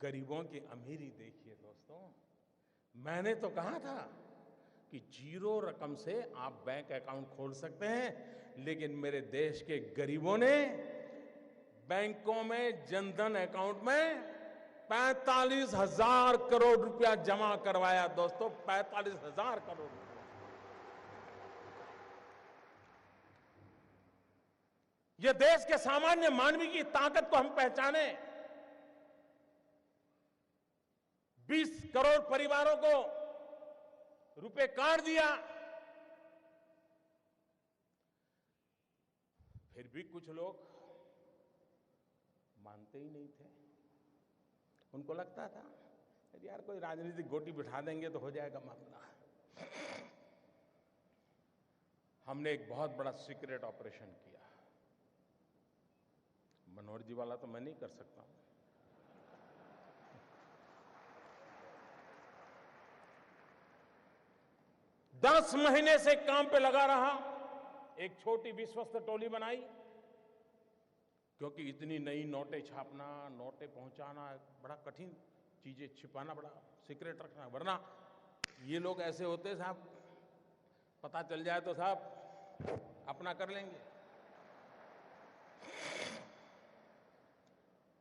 गरीबों की अमीरी देखिए दोस्तों। मैंने तो कहा था कि 0 रकम से आप बैंक अकाउंट खोल सकते हैं, लेकिन मेरे देश के गरीबों ने बैंकों में जनधन अकाउंट में 45,000 करोड़ रुपया जमा करवाया दोस्तों। 45,000 करोड़ रुपया। यह देश के सामान्य मानवी की ताकत को हम पहचाने। 20 करोड़ परिवारों को रुपए कार्ड दिया। फिर भी कुछ लोग मानते ही नहीं थे। उनको लगता था यार कोई राजनीतिक गोटी बिठा देंगे तो हो जाएगा मामला। हमने एक बहुत बड़ा सीक्रेट ऑपरेशन किया। मनोहर जी वाला तो मैं नहीं कर सकता हूं। दस महीने से काम पे लगा रहा। एक छोटी विश्वस्त टोली बनाई, क्योंकि इतनी नई नोटें छापना, नोटें पहुंचाना बड़ा कठिन, चीजें छिपाना बड़ा सीक्रेट रखना, वरना ये लोग ऐसे होते साहब, पता चल जाए तो साहब अपना कर लेंगे।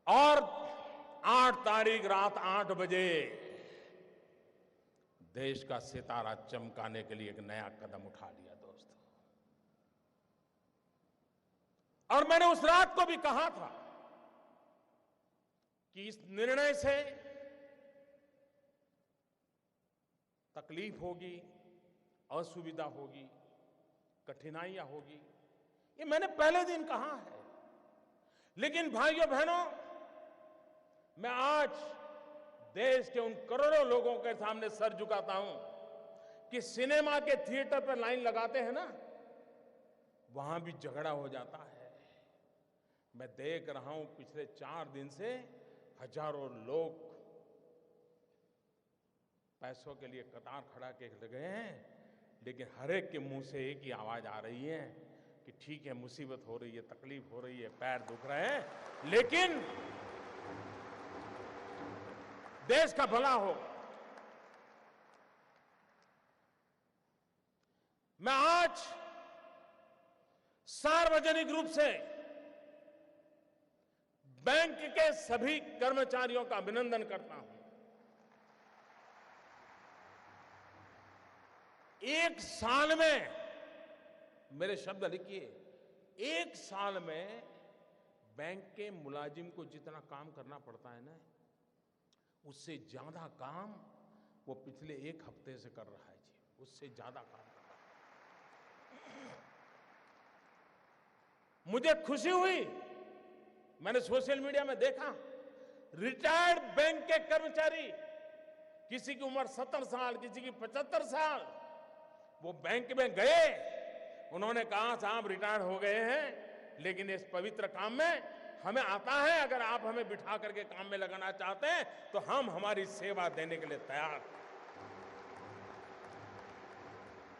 और 8 तारीख रात 8 बजे देश का सितारा चमकाने के लिए एक नया कदम उठा लिया दोस्तों। और मैंने उस रात को भी कहा था कि इस निर्णय से तकलीफ होगी, असुविधा होगी, कठिनाइयां होगी, ये मैंने पहले दिन कहा है। लेकिन भाइयों बहनों, मैं आज देश के उन करोड़ों लोगों के सामने सर झुकाता हूं कि सिनेमा के थिएटर पर लाइन लगाते हैं ना, वहां भी झगड़ा हो जाता है। मैं देख रहा हूं पिछले 4 दिन से हजारों लोग पैसों के लिए कतार खड़ा के लगे हैं, लेकिन हर एक के मुंह से एक ही आवाज आ रही है कि ठीक है, मुसीबत हो रही है, तकलीफ हो रही है, पैर दुख रहे हैं, लेकिन देश का भला हो। मैं आज सार्वजनिक रूप से बैंक के सभी कर्मचारियों का अभिनंदन करता हूं। एक साल में, मेरे शब्द लिखिए, एक साल में बैंक के मुलाजिम को जितना काम करना पड़ता है ना, उससे ज्यादा काम वो पिछले 1 हफ्ते से कर रहा है जी, उससे ज्यादा काम कर रहा है। मुझे खुशी हुई, मैंने सोशल मीडिया में देखा, रिटायर्ड बैंक के कर्मचारी, किसी की उम्र 70 साल, किसी की 75 साल, वो बैंक में गए, उन्होंने कहा साहब रिटायर हो गए हैं, लेकिन इस पवित्र काम में हमें आता है, अगर आप हमें बिठा करके काम में लगाना चाहते हैं तो हम हमारी सेवा देने के लिए तैयार हैं।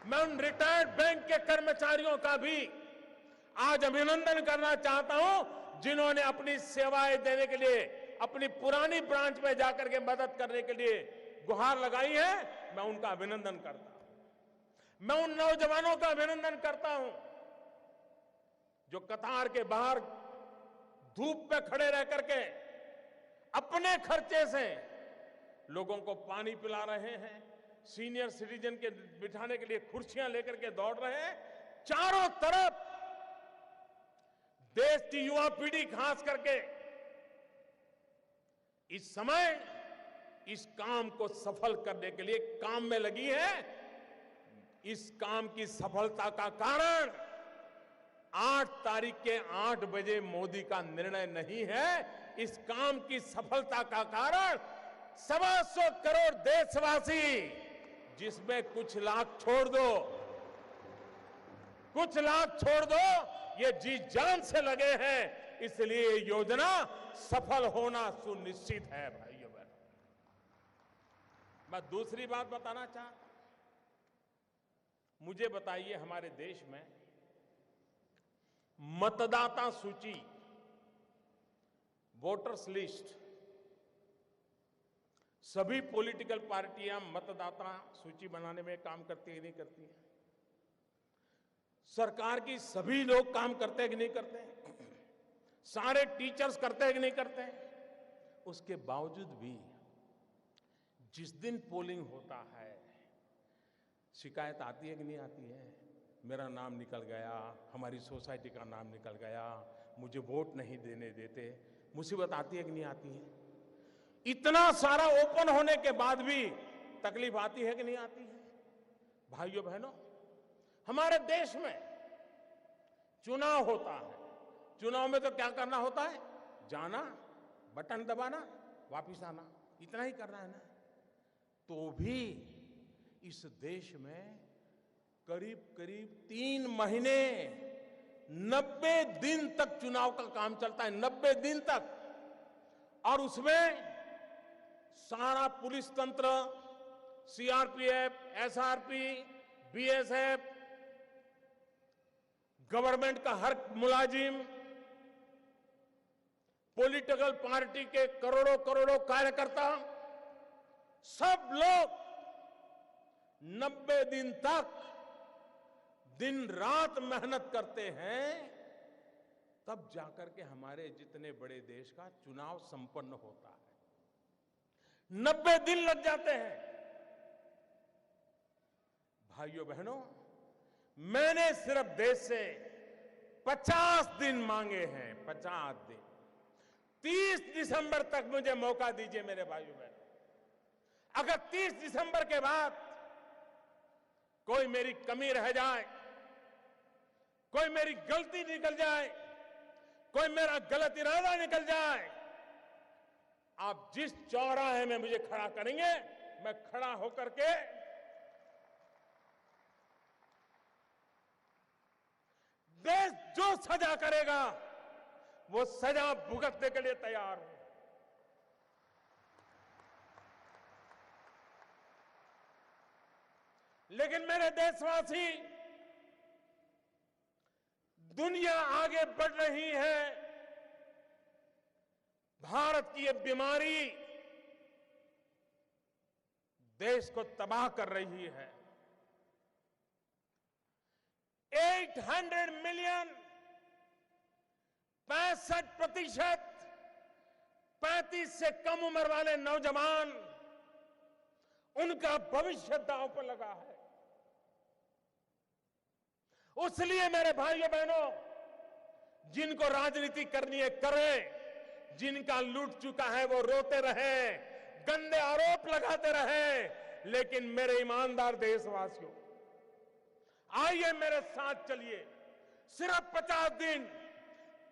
मैं उन रिटायर्ड बैंक के कर्मचारियों का भी आज अभिनंदन करना चाहता हूं, जिन्होंने अपनी सेवाएं देने के लिए अपनी पुरानी ब्रांच में जाकर के मदद करने के लिए गुहार लगाई है। मैं उनका अभिनंदन करता हूं। मैं उन नौजवानों का अभिनंदन करता हूं जो कतार के बाहर धूप में खड़े रह करके अपने खर्चे से लोगों को पानी पिला रहे हैं, सीनियर सिटीजन के बिठाने के लिए कुर्सियां लेकर के दौड़ रहे हैं। चारों तरफ देश की युवा पीढ़ी खास करके इस समय इस काम को सफल करने के लिए काम में लगी है। इस काम की सफलता का कारण 8 तारीख के 8 बजे मोदी का निर्णय नहीं है। इस काम की सफलता का कारण 125 करोड़ देशवासी, जिसमें कुछ लाख छोड़ दो, कुछ लाख छोड़ दो, ये जी जान से लगे हैं, इसलिए ये योजना सफल होना सुनिश्चित है। भाइयों बहनों, मैं दूसरी बात बताना चाहता, मुझे बताइए, हमारे देश में मतदाता सूची, वोटर्स लिस्ट, सभी पॉलिटिकल पार्टियां मतदाता सूची बनाने में काम करती है, नहीं करती है? सरकार की सभी लोग काम करते हैं कि नहीं करते हैं? सारे टीचर्स करते हैं कि नहीं करते हैं? उसके बावजूद भी जिस दिन पोलिंग होता है, शिकायत आती है कि नहीं आती है? मेरा नाम निकल गया, हमारी सोसाइटी का नाम निकल गया, मुझे वोट नहीं देने देते। मुसीबत आती है कि नहीं आती है? इतना सारा ओपन होने के बाद भी तकलीफ आती है कि नहीं आती है? भाइयों बहनों, हमारे देश में चुनाव होता है। चुनाव में तो क्या करना होता है? जाना, बटन दबाना, वापिस आना, इतना ही करना है ना। तो भी इस देश में करीब करीब 3 महीने 90 दिन तक चुनाव का काम चलता है, 90 दिन तक। और उसमें सारा पुलिस तंत्र, सीआरपीएफ, एसआरपी, बीएसएफ, गवर्नमेंट का हर मुलाजिम, पॉलिटिकल पार्टी के करोड़ों करोड़ों कार्यकर्ता, सब लोग 90 दिन तक दिन रात मेहनत करते हैं, तब जाकर के हमारे जितने बड़े देश का चुनाव संपन्न होता है। 90 दिन लग जाते हैं। भाइयों बहनों, मैंने सिर्फ देश से 50 दिन मांगे हैं, 50 दिन। 30 दिसंबर तक मुझे मौका दीजिए मेरे भाइयों बहनों। अगर 30 दिसंबर के बाद कोई मेरी कमी रह जाए, कोई मेरी गलती निकल जाए, कोई मेरा गलत इरादा निकल जाए, आप जिस चौराहे में मुझे खड़ा करेंगे, मैं खड़ा होकर के देश जो सजा करेगा वो सजा भुगतने के लिए तैयार हूं। लेकिन मेरे देशवासी, दुनिया आगे बढ़ रही है, भारत की ये बीमारी देश को तबाह कर रही है। 800 मिलियन 65% 35 से कम उम्र वाले नौजवान, उनका भविष्य दांव पर लगा है। उसलिए मेरे भाइयों बहनों, जिनको राजनीति करनी है करें, जिनका लूट चुका है वो रोते रहे, गंदे आरोप लगाते रहे, लेकिन मेरे ईमानदार देशवासियों, आइए मेरे साथ चलिए। सिर्फ 50 दिन,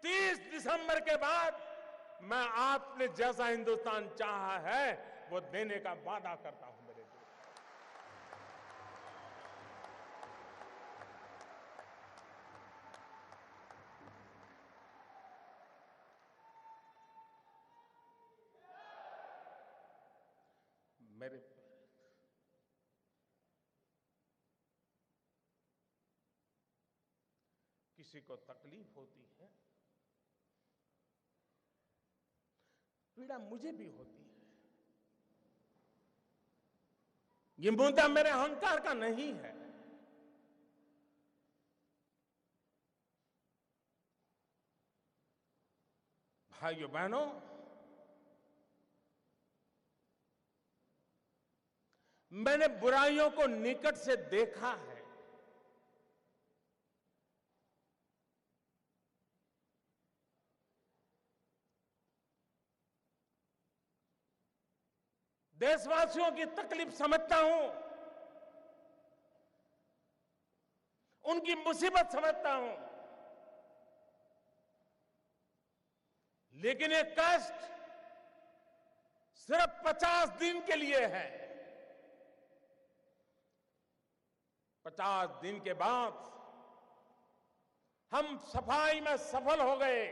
30 दिसंबर के बाद मैं आपने जैसा हिंदुस्तान चाहा है वो देने का वादा करता हूं मेरे देश। मेरे किसी को तकलीफ होती है, पीड़ा मुझे भी होती है। ये मुद्दा मेरे अहंकार का नहीं है। भाइयों बहनों, मैंने बुराइयों को निकट से देखा है। देशवासियों की तकलीफ समझता हूं, उनकी मुसीबत समझता हूं, लेकिन ये कष्ट सिर्फ 50 दिन के लिए है। 50 दिन के बाद हम सफाई में सफल हो गए,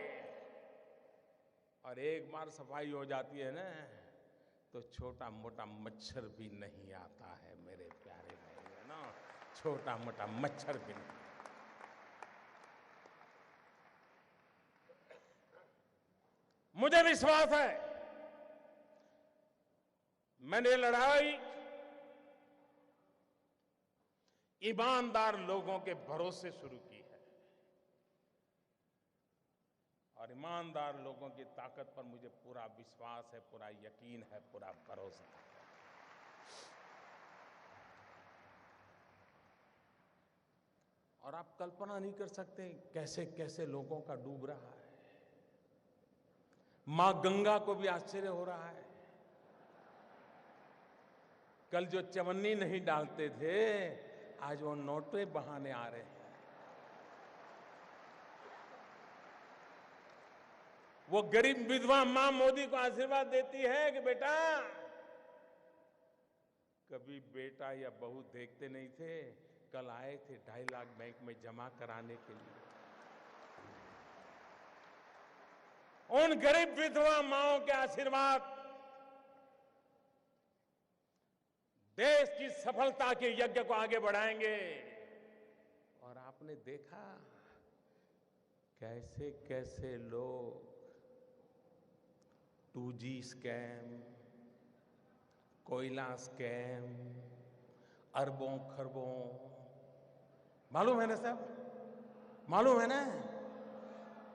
और एक बार सफाई हो जाती है ना, तो छोटा मोटा मच्छर भी नहीं आता है मेरे प्यारे भाई, है ना, छोटा मोटा मच्छर भी नहीं। मुझे विश्वास है, मैंने लड़ाई ईमानदार लोगों के भरोसे शुरू की है, और ईमानदार लोगों की ताकत पर मुझे पूरा विश्वास है, पूरा यकीन है, पूरा भरोसा है। और आप कल्पना नहीं कर सकते कैसे कैसे लोगों का डूब रहा है। मां गंगा को भी आश्चर्य हो रहा है। कल जो चवन्नी नहीं डालते थे, आज वो नोटे बहाने आ रहे हैं। वो गरीब विधवा मां मोदी को आशीर्वाद देती है कि बेटा, कभी बेटा या बहू देखते नहीं थे, कल आए थे 2.5 लाख बैंक में जमा कराने के लिए। उन गरीब विधवा माओं के आशीर्वाद देश की सफलता के यज्ञ को आगे बढ़ाएंगे। और आपने देखा कैसे कैसे लोग 2G स्कैम, कोयला स्कैम, अरबों खरबों, मालूम है ना साहब, मालूम है ना।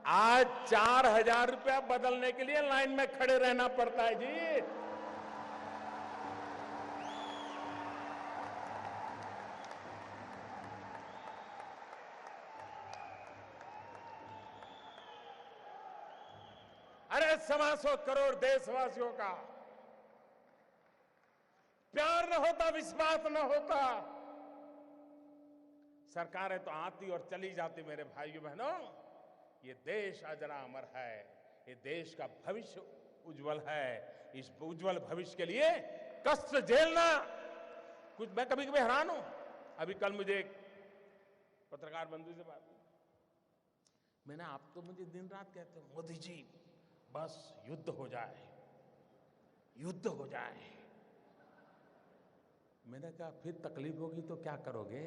आज 4,000 रुपया बदलने के लिए लाइन में खड़े रहना पड़ता है जी। अरे 125 करोड़ देशवासियों का प्यार न होता, विश्वास न होता, सरकारें तो आती और चली जाती। मेरे भाइयों बहनों, ये देश अजरा अमर है, ये देश का भविष्य उज्जवल है, इस उज्जवल भविष्य के लिए कष्ट झेलना। कुछ मैं कभी कभी हैरान हूं। अभी कल मुझे एक पत्रकार बंधु से बात हुई। मैंने, आप तो मुझे दिन रात कहते हो मोदी जी बस युद्ध हो जाए, युद्ध हो जाए। मैंने कहा फिर तकलीफ होगी तो क्या करोगे?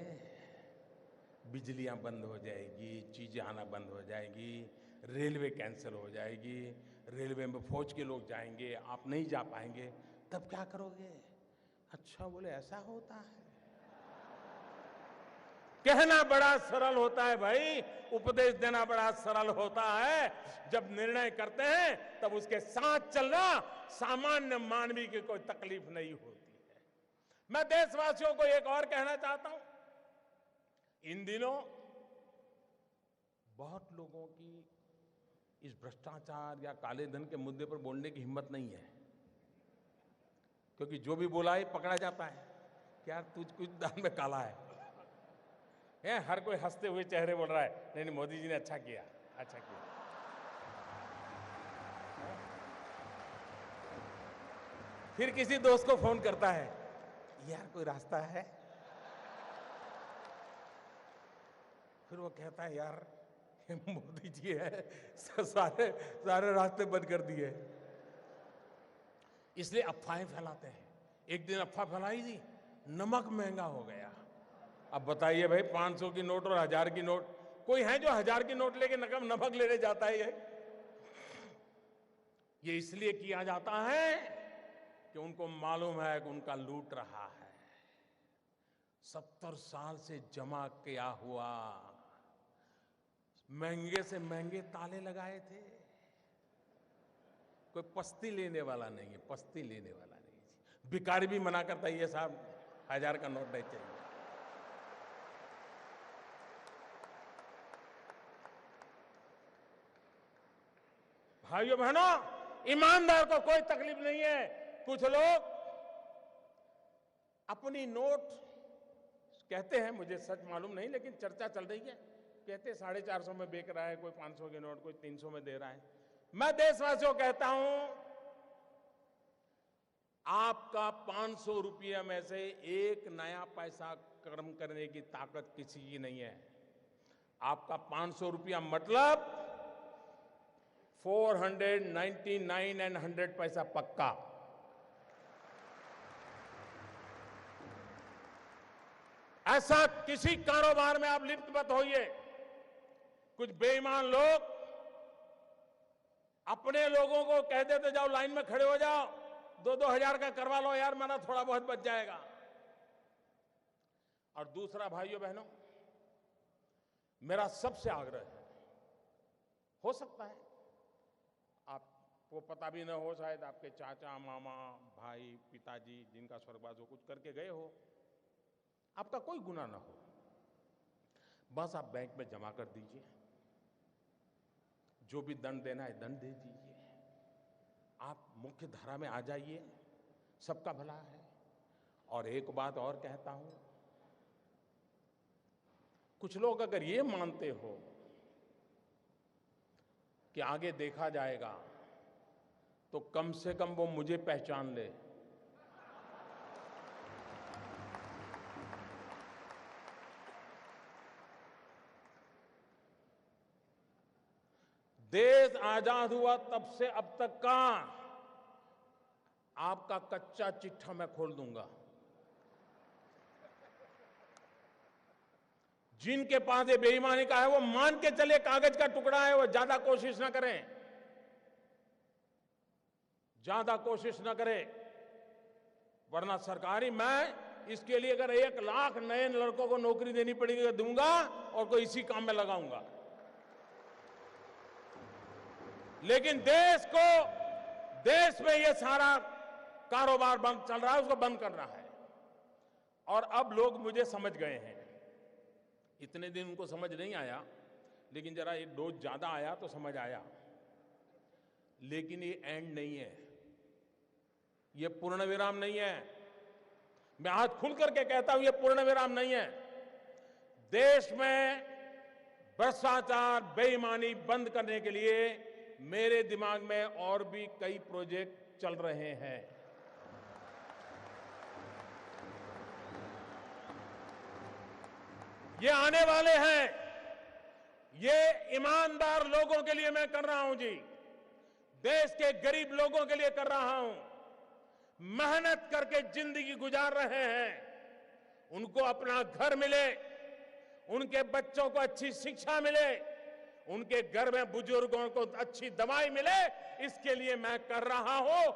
बिजलियां बंद हो जाएगी, चीजें आना बंद हो जाएगी, रेलवे कैंसिल हो जाएगी, रेलवे में फौज के लोग जाएंगे, आप नहीं जा पाएंगे, तब क्या करोगे? अच्छा, बोले ऐसा होता है। कहना बड़ा सरल होता है भाई, उपदेश देना बड़ा सरल होता है। जब निर्णय करते हैं तब उसके साथ चलना सामान्य मानवी की कोई तकलीफ नहीं होती है। मैं देशवासियों को एक और कहना चाहता हूं। इन दिनों बहुत लोगों की इस भ्रष्टाचार या काले धन के मुद्दे पर बोलने की हिम्मत नहीं है, क्योंकि जो भी बोला है पकड़ा जाता है। क्या तुझ कुछ दान में काला है? हर कोई हंसते हुए चेहरे बोल रहा है, नहीं नहीं मोदी जी ने अच्छा किया, अच्छा किया। फिर किसी दोस्त को फोन करता है, यार कोई रास्ता है? फिर वो कहता है, यार मोदी जी है, सारे रास्ते बंद कर दिए। इसलिए अफवाहें फैलाते हैं। एक दिन अफवाह फैलाई थी, नमक महंगा हो गया। अब बताइए भाई, 500 की नोट और 1000 की नोट, कोई है जो 1000 की नोट लेके नमक लेने जाता है? ये इसलिए किया जाता है कि उनको मालूम है कि उनका लूट रहा है। 70 साल से जमा किया हुआ महंगे से महंगे ताले लगाए थे। कोई पस्ती लेने वाला नहीं है, पस्ती लेने वाला नहीं है। भिखारी भी मना करता है, ये साहब 1000 का नोट नहीं चाहिए। भाइयों बहनों, ईमानदार को कोई तकलीफ नहीं है। कुछ लोग अपनी नोट कहते हैं, मुझे सच मालूम नहीं, लेकिन चर्चा चल रही है, कहते 450 में बेच रहा है, कोई 500 की नोट, कोई 300 में दे रहा है। मैं देशवासियों कहता हूं, आपका 500 रुपये में से एक नया पैसा कम करने की ताकत किसी की नहीं है। आपका 500 रुपया मतलब 499 एंड 100 पैसा पक्का। ऐसा किसी कारोबार में आप लिप्त मत होइए। कुछ बेईमान लोग अपने लोगों को कह देते, जाओ लाइन में खड़े हो जाओ, 2-2 हजार का करवा लो यार, मेरा थोड़ा बहुत बच जाएगा। और दूसरा, भाइयों बहनों, मेरा सबसे आग्रह है, हो सकता है आपको पता भी न हो, शायद आपके चाचा, मामा, भाई, पिताजी जिनका स्वर्गवास हो कुछ करके गए हो, आपका कोई गुनाह ना हो, बस आप बैंक में जमा कर दीजिए, जो भी दंड देना है दंड दे दीजिए, आप मुख्य धारा में आ जाइए, सबका भला है। और एक बात और कहता हूं, कुछ लोग अगर ये मानते हो कि आगे देखा जाएगा, तो कम से कम वो मुझे पहचान ले। देश आजाद हुआ तब से अब तक का आपका कच्चा चिट्ठा मैं खोल दूंगा। जिनके पास ये बेईमानी का है, वो मान के चले कागज का टुकड़ा है, वो ज्यादा कोशिश ना करें, ज्यादा कोशिश ना करें, वरना सरकारी मैं इसके लिए अगर 1 लाख नए लड़कों को नौकरी देनी पड़ेगी दूंगा और कोई इसी काम में लगाऊंगा। लेकिन देश में ये सारा कारोबार बंद चल रहा है, उसको बंद करना है। और अब लोग मुझे समझ गए हैं। इतने दिन उनको समझ नहीं आया, लेकिन जरा ये डोज ज्यादा आया तो समझ आया। लेकिन ये एंड नहीं है, ये पूर्ण विराम नहीं है। मैं हाथ खुल करके कहता हूं, ये पूर्ण विराम नहीं है। देश में भ्रष्टाचार, बेईमानी बंद करने के लिए मेरे दिमाग में और भी कई प्रोजेक्ट चल रहे हैं। ये आने वाले हैं, ये ईमानदार लोगों के लिए मैं कर रहा हूं जी, देश के गरीब लोगों के लिए कर रहा हूं, मेहनत करके जिंदगी गुजार रहे हैं, उनको अपना घर मिले, उनके बच्चों को अच्छी शिक्षा मिले, उनके घर में बुजुर्गों को अच्छी दवाई मिले, इसके लिए मैं कर रहा हूं।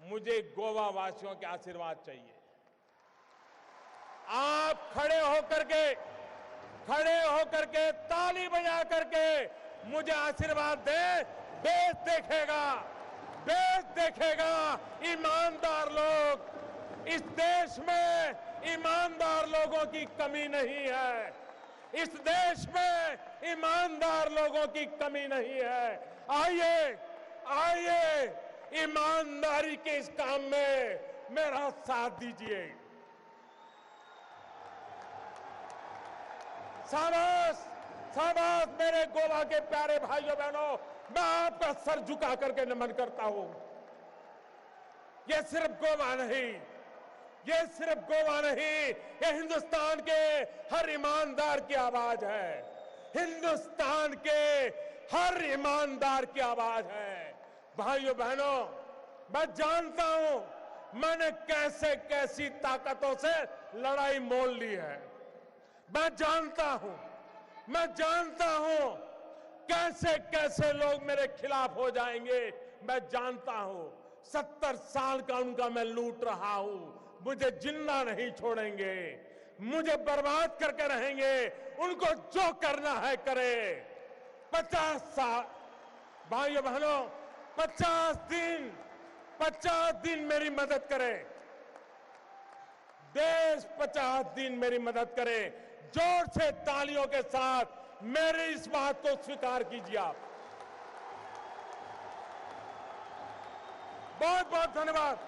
मुझे गोवा वासियों के आशीर्वाद चाहिए। आप खड़े होकर के ताली बजा करके मुझे आशीर्वाद दें। देश देखेगा ईमानदार लोग। इस देश में ईमानदार लोगों की कमी नहीं है। इस देश में ईमानदार लोगों की कमी नहीं है। आइए ईमानदारी के इस काम में मेरा साथ दीजिए। शाबाश मेरे गोवा के प्यारे भाइयों बहनों, मैं आपका सर झुका करके नमन करता हूं। ये सिर्फ गोवा नहीं, ये हिंदुस्तान के हर ईमानदार की आवाज है। हिंदुस्तान के हर ईमानदार की आवाज है। भाइयों बहनों, मैं जानता हूं मैंने कैसे कैसी ताकतों से लड़ाई मोल ली है। मैं जानता हूं कैसे कैसे लोग मेरे खिलाफ हो जाएंगे। मैं जानता हूं 70 साल का उनका मैं लूट रहा हूं। मुझे जिंदा नहीं छोड़ेंगे, मुझे बर्बाद करके रहेंगे। उनको जो करना है करे। 50 साल भाइयों बहनों, 50 दिन मेरी मदद करे। देश 50 दिन मेरी मदद करे। जोर से तालियों के साथ मेरी इस बात को स्वीकार कीजिए आप। बहुत बहुत धन्यवाद।